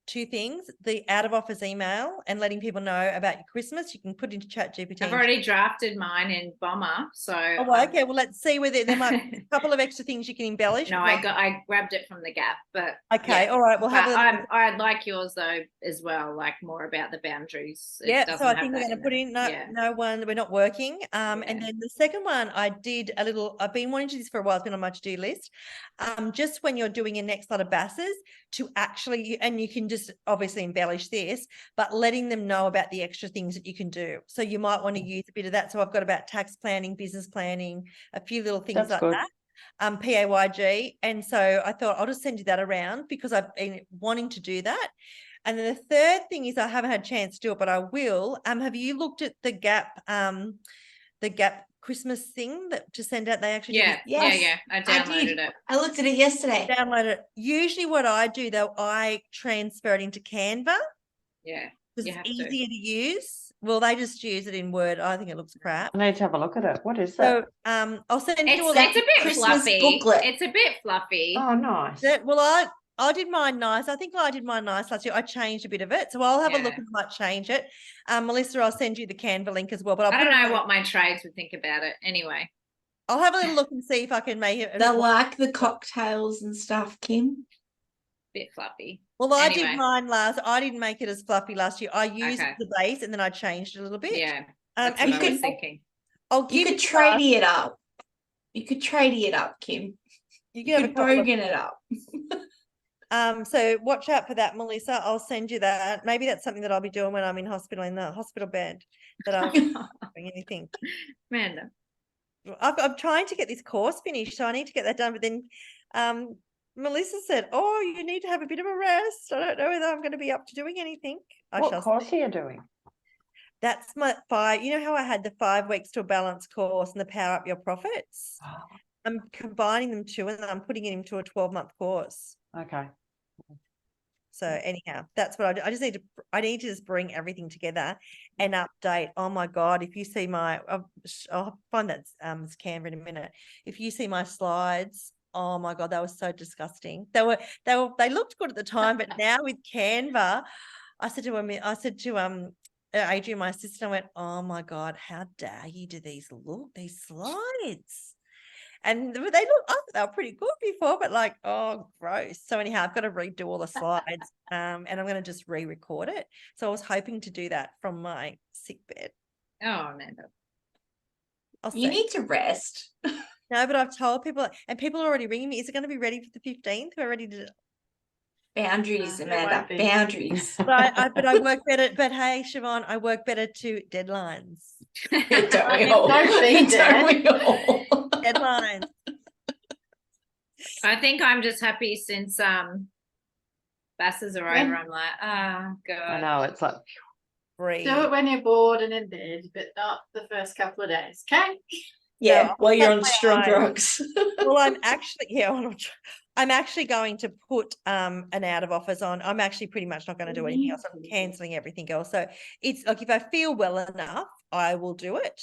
S1: two things, the out of office email and letting people know about your Christmas. You can put into ChatGPT.
S4: I've already drafted mine in Bomber, so
S1: Oh, okay. Well, let's see whether there might be a couple of extra things you can embellish.
S4: no, I grabbed it from the Gap, but
S1: Okay,
S4: yeah.
S1: all right. We'll have
S4: But I'd like yours though as well, like more about the boundaries. It
S1: yeah,
S4: doesn't
S1: so I
S4: have
S1: think we're
S4: that
S1: going to put
S4: there.
S1: in
S4: Yeah.
S1: no one, we're not working. And
S4: Yeah.
S1: then the second one I did I've been wanting to do this for a while, it's been on my to-do list. Just when you're doing your next lot of basses to actually, and you can just obviously embellish this, but letting them know about the extra things that you can do. So you might want to use a bit of that. So I've got about tax planning, business planning, a few little things
S3: That's
S1: like
S3: good.
S1: that. PAYG. And so I thought I'll just send you that around because I've been wanting to do that. And then the third thing is I haven't had a chance to do it, but I will. Have you looked at the Gap Christmas thing that to send out? They actually
S4: Yeah,
S1: do
S5: Yes,
S4: I
S5: I
S4: downloaded
S5: did.
S4: it.
S5: I looked at it yesterday.
S1: download it. Usually what I do though, I transfer it into Canva
S4: Yeah.
S1: because
S4: You
S1: it's
S4: have to.
S1: easier to use. Well, they just use it in Word. I think it looks crap.
S3: I need to have a look at it. What is
S1: So
S3: that?
S1: I'll send you all
S4: It's
S1: that.
S4: a bit
S5: Christmas
S4: fluffy.
S5: booklet.
S4: It's a bit fluffy.
S3: Oh, nice.
S1: Well, I did mine nice. I think I did mine nice last year. I changed a bit of it. So I'll have a look
S4: Yeah.
S1: and might change it. Melissa, I'll send you the Canva link as well. But
S4: I
S1: I'll
S4: don't
S1: put it
S4: know
S1: on-
S4: what my trades would think about it. Anyway.
S1: I'll have a little look and see if I can make it.
S5: They like the cocktails and stuff, Kim.
S4: Bit fluffy.
S1: Well, I
S4: Anyway.
S1: did mine I didn't make it as fluffy last year. I used
S4: Okay.
S1: the base and then I changed it a little bit.
S4: Yeah. That's what
S1: actually,
S4: I was thinking.
S1: I'll
S5: You
S1: give
S5: could tradie it up. You could tradie it up, Kim.
S1: You
S5: You
S1: can have a
S5: could
S1: couple of-
S5: bogan it up.
S1: so watch out for that, Melissa. I'll send you that. Maybe that's something that I'll be doing when I'm in hospital, in the hospital bed, that I'll doing anything.
S4: Amanda.
S1: I'm trying to get this course finished, so I need to get that done. But then Melissa said, oh, you need to have a bit of a rest. I don't know whether I'm going to be up to doing anything.
S3: What course are you doing?
S1: That's my 5. You know how I had the 5 weeks to a balance course and the Power Up Your Profits? I'm combining them two and I'm putting it into a 12-month course.
S3: Okay.
S1: So anyhow, that's what I do. I need to just bring everything together and update. Oh my God, if you see I'll find that Canva in a minute. If you see my slides, oh my God, that was so disgusting. They looked good at the time, but now with Canva, I said to Adrian, my assistant, I went, oh my God, how dare you do these slides? And they look, I thought they were pretty good before, but like, oh, gross. So anyhow, I've got to redo all the slides and I'm going to just re-record it. So I was hoping to do that from my sick bed.
S4: Oh, Amanda.
S5: You need to rest.
S1: No, but I've told people, and people are already ringing me. Is it going to be ready for the 15th? We're ready to.
S5: Boundaries,
S2: it
S5: Amanda.
S2: won't be.
S5: Boundaries.
S1: But I work better. But hey, Siobhan, I work better to deadlines.
S5: Don't we all?
S2: Don't be
S5: Don't we all?
S1: Deadlines.
S4: I think I'm just happy since basses are
S2: When-
S4: over. I'm like, oh God.
S3: I know, it's like,
S1: free.
S2: Do it when you're bored and in bed, but not the first couple of days. Okay.
S5: Yeah,
S1: No,
S5: while you're
S1: that's
S5: on
S1: my
S5: strong
S1: eye.
S5: drugs.
S1: Well, I'm actually going to put an out of office on. I'm actually pretty much not going to do anything else. I'm cancelling everything else. So it's like if I feel well enough, I will do it.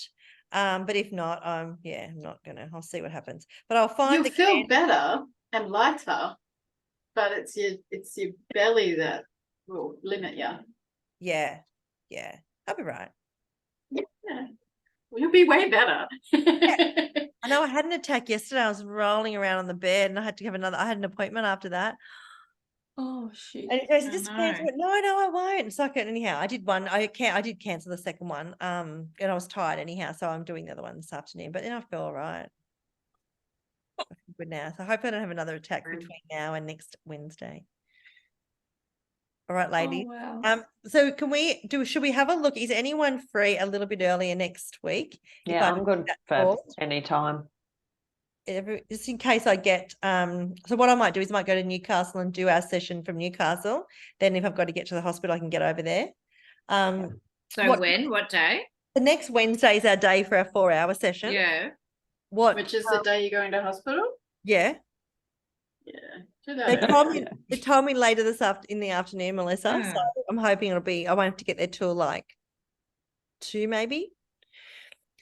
S1: But if not, I'm not gonna. I'll see what happens. But I'll find
S2: You'll
S1: the
S2: feel better and lighter, but it's your belly that will limit you.
S1: yeah, I'll be right.
S2: Yeah. Well, you'll be way better.
S1: I know I had an attack yesterday. I was rolling around on the bed and I had to have I had an appointment after that.
S5: Oh shit.
S1: And it goes,
S4: Oh,
S1: just
S4: no.
S1: cancel it. No, I won't. It's like anyhow. I did one. I did cancel the second one. And I was tired anyhow, so I'm doing the other one this afternoon. But then I feel all right. I feel good now. So I hope I don't have another attack between now and next Wednesday. All right, ladies.
S5: Oh, wow.
S1: So should we have a look? Is anyone free a little bit earlier next week? If
S3: Yeah,
S1: I
S3: I'm good
S1: that
S3: for
S1: call?
S3: any time.
S1: Just in case I get so what I might do is I might go to Newcastle and do our session from Newcastle. Then if I've got to get to the hospital, I can get over there.
S4: So
S1: what
S4: day?
S1: the next Wednesday is our day for our 4-hour session.
S4: Yeah.
S2: Which is the day you're going to hospital?
S1: Yeah.
S2: Yeah. Do
S1: They
S2: that.
S1: told me they told me later in the afternoon, Melissa. So
S4: Hmm.
S1: I'm hoping I won't have to get there till like 2 maybe.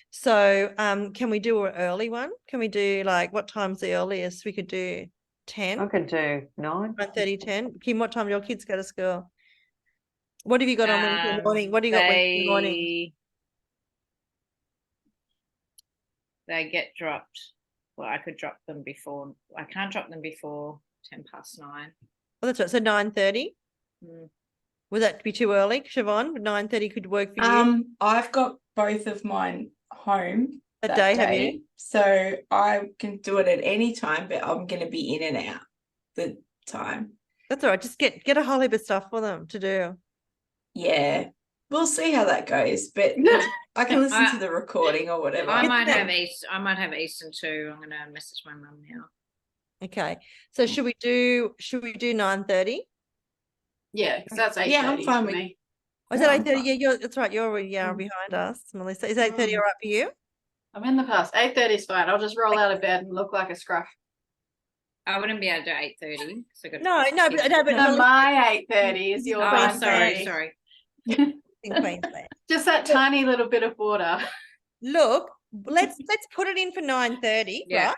S1: So can we do an early one? Can we do like what time's the earliest we could do? 10?
S3: I could do 9.
S1: 9:30, 10. Kim, what time do your kids go to school? What have you got on Wednesday morning? What do you got Wednesday morning?
S4: They get dropped. Well, I could drop them before. I can't drop them before 9:10.
S1: Oh, that's right. So 9:30.
S4: Mm.
S1: Would that be too early, Siobhan? 9:30 could work for you
S5: I've got both of mine home
S1: that
S5: that
S1: day, have you?
S5: so I can do it at any time, but I'm going to be in and out the time.
S1: That's all right. Just get a whole heap of stuff for them to do.
S5: Yeah, we'll see how that goes, but I can listen to the recording or whatever.
S4: I might
S1: that-
S4: have Eastern too. I'm gonna message my mum now.
S1: Okay. So should we do 9:30?
S2: Yeah, because that's 8:30
S5: Yeah, I'm fine
S2: for
S5: with-
S2: me.
S1: Oh, is
S5: Yeah,
S1: it
S5: I'm
S1: 8:30?
S5: fine.
S1: Yeah, that's right. You're behind us, Melissa. Is 8:30 all right for you?
S2: I'm in the past. 8:30 is fine. I'll just roll out of bed and look like a scruff.
S4: I wouldn't be able to do 8:30.
S1: No, but
S2: No,
S1: Melissa,
S2: my 8:30 is your
S4: Oh,
S2: 9:30.
S4: sorry.
S1: in Queensland.
S2: Just that tiny little bit of water.
S1: Look, let's put it in for 9:30,
S4: Yeah.
S1: right?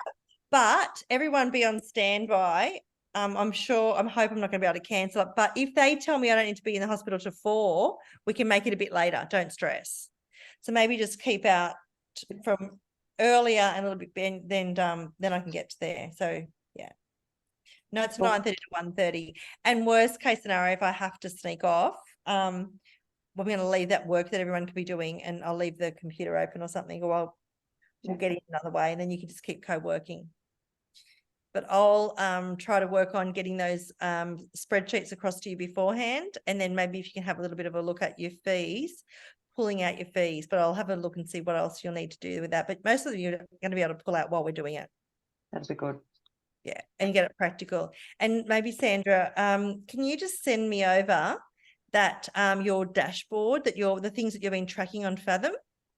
S1: But everyone be on standby. I'm hoping I'm not going to be able to cancel it. But if they tell me I don't need to be in the hospital till 4, we can make it a bit later. Don't stress. So maybe just keep out from earlier and a little bit, then I can get to there. So yeah. No, it's 9:30 to 1:30. And worst case scenario, if I have to sneak off, we're going to leave that work that everyone could be doing, and I'll leave the computer open or something, or we'll get it another way, and then you can just keep co-working. But I'll try to work on getting those spreadsheets across to you beforehand, and then maybe if you can have a little bit of a look at your fees, pulling out your fees. But I'll have a look and see what else you'll need to do with that. But most of them you're going to be able to pull out while we're doing it.
S3: That'd be good.
S1: Yeah, and get it practical. And maybe Sandra, can you just send me over that your dashboard, the things that you've been tracking on Fathom?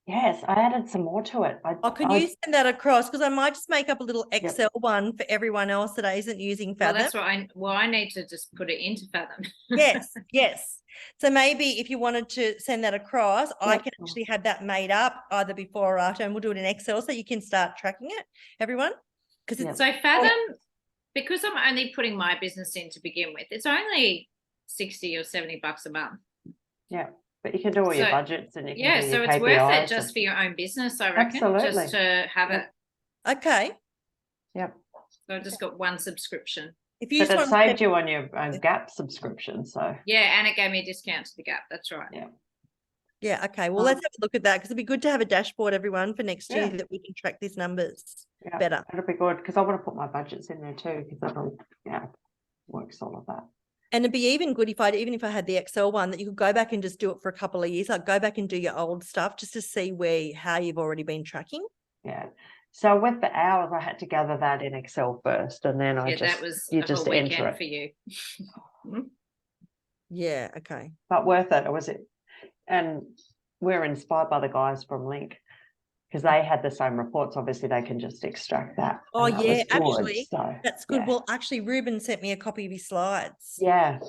S3: Yes, I added some more to it.
S1: Can you send that across? Because I might just make up a little Excel one for everyone else that isn't using
S4: Well,
S1: Fathom.
S4: that's what I need to just put it into Fathom.
S1: Yes. So maybe if you wanted to send that across, I
S3: Yeah,
S1: can
S3: sure.
S1: actually have that made up either before or after, and we'll do it in Excel so you can start tracking it, everyone. Because it's
S4: So Fathom, because I'm only putting my business in to begin with, it's only $60 or $70 a month.
S3: Yeah, but you can do all your
S4: So-
S3: budgets and you can
S4: Yeah,
S3: do
S4: so
S3: your
S4: it's worth
S3: KPIs
S4: it just
S3: and-
S4: for your own business, I reckon.
S3: Absolutely.
S4: Just to have it.
S1: okay.
S3: Yep.
S4: So I've just got one subscription.
S1: If you
S3: But
S1: just
S3: it
S1: want to
S3: saved you on your Gap subscription, so
S4: Yeah, and it gave me a discount to the Gap. That's right.
S1: yeah, okay. Well, let's have a look at that because it'd be good to have a dashboard, everyone, for next year
S3: Yeah.
S1: that we can track these numbers
S3: yeah,
S1: better.
S3: it'll be good because I want to put my budgets in there too because that'll works all of that.
S1: And it'd be even good even if I had the Excel one that you could go back and just do it for a couple of years, like go back and do your old stuff just to see how you've already been tracking.
S3: Yeah. So with the hours, I had to gather that in Excel first, and then
S4: That was
S3: you
S4: a
S3: just
S4: whole
S3: enter
S4: weekend
S3: it.
S4: for you.
S1: Yeah, okay.
S3: But worth it, or was it? and we're inspired by the guys from Link because they had the same reports. Obviously, they can just extract that.
S1: Oh,
S3: and that was
S1: yeah,
S3: good,
S1: actually,
S3: so,
S1: that's good.
S3: yeah.
S1: Well, actually, Ruben sent me a copy of his slides.
S3: Yeah.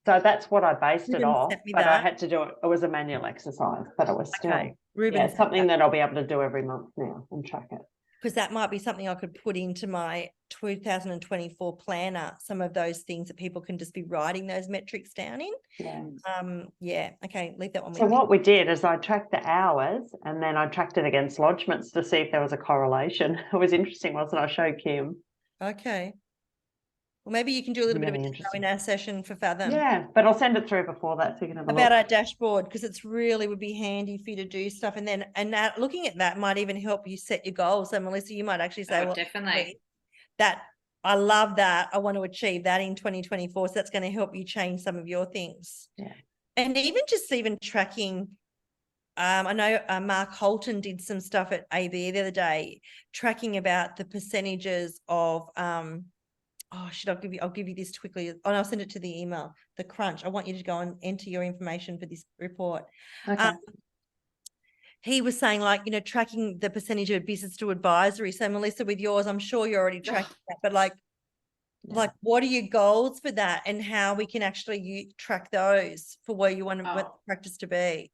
S3: So that's what I based it
S1: Ruben
S3: off,
S1: sent me
S3: but I
S1: that.
S3: had to do it. It was a manual exercise, but it was still,
S1: Okay, Ruben,
S3: yeah, something that I'll be able to do every month now and track it.
S1: because that might be something I could put into my 2024 planner. Some of those things that people can just be writing those metrics down in.
S3: Yeah.
S1: Yeah. Okay, leave that one with
S3: So
S1: me.
S3: what we did is I tracked the hours and then I tracked it against lodgements to see if there was a correlation. It was interesting, wasn't it? I showed Kim.
S1: Okay. Well, maybe you can do a little bit of
S3: Really
S1: a demo
S3: interesting.
S1: in our session for Fathom.
S3: Yeah, but I'll send it through before that so you can have a
S1: About
S3: look.
S1: our dashboard, because it's really would be handy for you to do stuff, and then that looking at that might even help you set your goals. So Melissa, you might actually say,
S4: Oh,
S1: well,
S4: definitely.
S1: that I love that. I want to achieve that in 2024. So that's going to help you change some of your things.
S3: Yeah.
S1: And even tracking. I know Mark Holton did some stuff at AB the other day, tracking about the percentages of I'll give you this quickly. Oh, and I'll send it to the email. The crunch. I want you to go and enter your information for this report.
S3: Okay.
S1: He was saying, like, tracking the percentage of business to advisory. So Melissa, with yours, I'm sure you're already tracking that, but like what are your goals for that, and how we can actually track those for where you want to want the practice to be?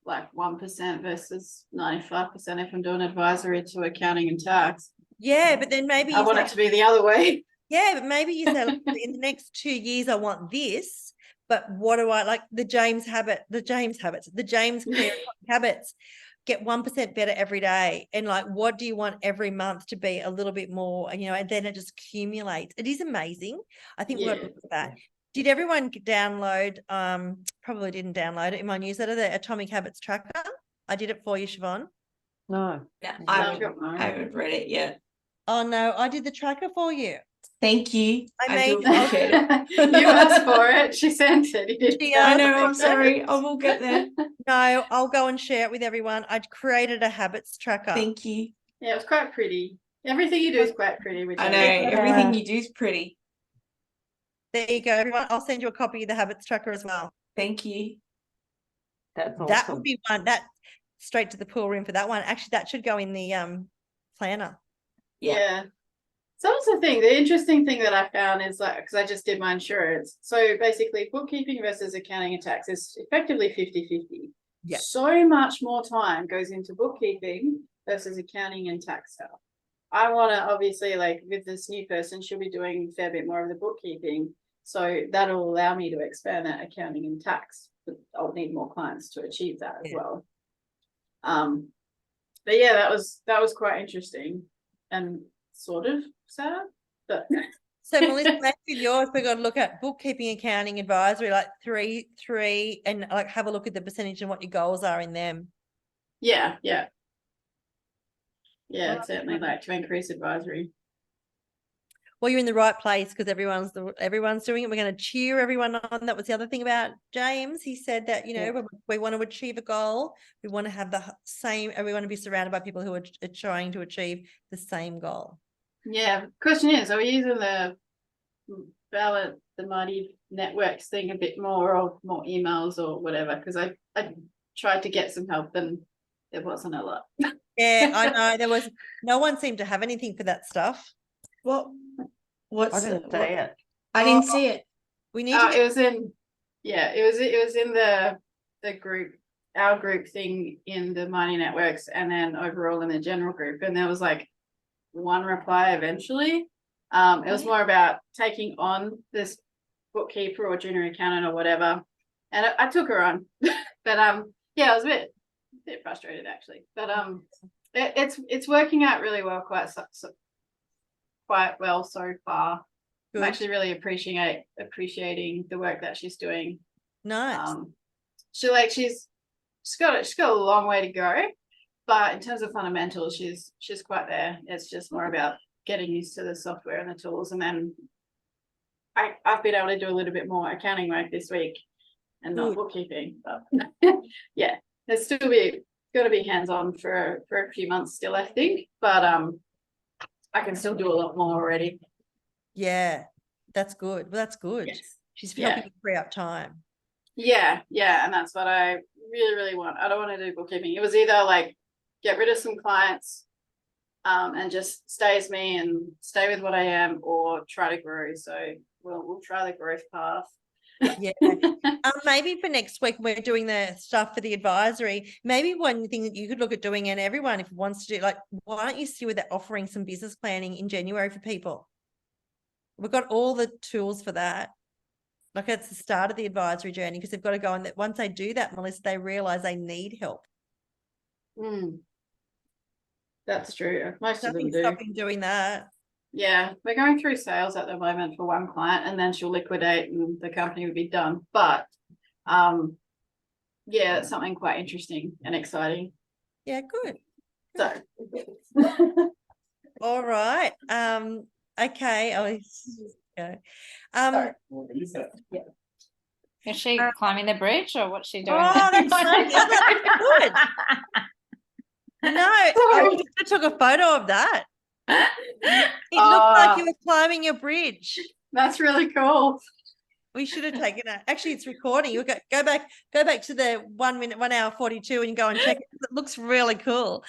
S2: Like 1% versus 95% if I'm doing advisory to accounting and tax.
S1: Yeah, but then maybe
S2: I want it to be the other way.
S1: Yeah, but maybe you say, like, in the next 2 years, I want this, but what do I like? The James Clear habits get 1% better every day. And like, what do you want every month to be a little bit more, and then it just accumulates. It is amazing. I think we'll
S2: Yeah.
S1: look at that. Did everyone download, probably didn't download it in my newsletter, the Atomic Habits Tracker? I did it for you, Siobhan.
S3: No.
S5: Yeah,
S2: No,
S5: I
S2: I've got mine.
S5: haven't read it yet.
S1: Oh no, I did the tracker for you.
S5: Thank you.
S1: I
S5: I
S1: made-
S5: do appreciate it.
S2: You asked for it. She sent it. You didn't
S1: She
S2: tell
S5: I
S1: asked
S2: me.
S5: know, I'm sorry. I will get there.
S1: No, I'll go and share it with everyone. I'd created a habits tracker.
S5: Thank you.
S2: Yeah, it was quite pretty. Everything you do is quite pretty. Which
S5: I know,
S2: like.
S5: everything you do is pretty.
S1: There you go, everyone. I'll send you a copy of the habits tracker as well.
S5: Thank you.
S3: That's awesome.
S1: That would be one that straight to the pool room for that one. Actually, that should go in the planner.
S2: Yeah. So that's the thing. The interesting thing that I found is like, because I just did my insurance. So basically, bookkeeping versus accounting and tax is effectively 50-50.
S1: Yeah.
S2: So much more time goes into bookkeeping versus accounting and tax stuff. I want to obviously, like with this new person, she'll be doing a fair bit more of the bookkeeping. So that'll allow me to expand that accounting and tax. But I'll need more clients to achieve that as well. But yeah, that was quite interesting and sort of sad, but
S1: So Melissa, maybe with yours, we've got to look at bookkeeping, accounting, advisory, like three, and like have a look at the percentage and what your goals are in them.
S2: yeah, I'd certainly like to increase advisory.
S1: Well, you're in the right place because everyone's doing it. We're going to cheer everyone on. That was the other thing about James. He said that, when we want to achieve a goal, we want to have the same, and we want to be surrounded by people who are trying to achieve the same goal.
S2: Yeah, question is, are we using the Mighty Networks thing a bit more, or more emails or whatever? Because I tried to get some help and there wasn't a lot.
S1: Yeah, I know. No one seemed to have anything for that stuff.
S5: What's
S3: I didn't say it.
S5: I didn't see it.
S1: We need to
S2: It was in, it was in the group, our group thing in the Mighty Networks, and then overall in the general group, and there was like one reply eventually. It was more about taking on this bookkeeper or junior accountant or whatever, and I took her on. But I was a bit frustrated actually, but it's working out really well, quite well so far.
S1: Good.
S2: I'm actually really appreciating the work that she's doing.
S1: Nice.
S2: She's got a long way to go, but in terms of fundamentals, she's quite there. It's just more about getting used to the software and the tools, and then I've been able to do a little bit more accounting work this week and not bookkeeping. But yeah, there's still got to be hands-on for a few months still, I think. But I can still do a lot more already.
S1: Yeah, that's good. Well, that's good.
S2: Yes.
S1: She's helping you free up time.
S2: Yeah, and that's what I really want. I don't want to do bookkeeping. It was either like get rid of some clients and just stay as me and stay with what I am, or try to grow. So we'll try the growth path.
S1: Yeah. Maybe for next week we're doing the stuff for the advisory. Maybe one thing that you could look at doing, and everyone if wants to do, like, why don't you see with that offering some business planning in January for people? We've got all the tools for that. Like, it's the start of the advisory journey, because they've got to go, and that once they do that, Melissa, they realize they need help.
S2: That's true. Most of them
S1: Nothing
S2: do.
S1: stopping doing that.
S2: Yeah, we're going through sales at the moment for one client, and then she'll liquidate and the company will be done. But yeah, it's something quite interesting and exciting.
S1: Yeah, good.
S2: So
S1: All right. Okay. Go.
S4: Is she climbing the bridge, or what's she doing?
S1: Oh, that's so good. No, I took a photo of that. It looked like you were climbing your bridge.
S2: that's really cool.
S1: We should have taken it. Actually, it's recording. You go back to the 1 minute, 1 hour 42, and you go and check it. It looks really cool.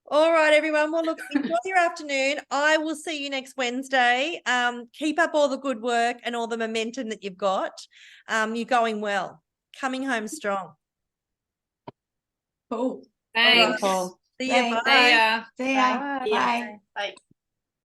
S1: All right, everyone. Well, look, enjoy your afternoon. I will see you next Wednesday. Keep up all the good work and all the momentum that you've got. You're going well. Coming home strong.
S5: Cool.
S4: Thanks.
S1: All right. See you.
S5: Thanks.
S1: Bye.
S4: See ya.
S5: See ya.
S2: Bye.
S5: Bye.
S2: Bye.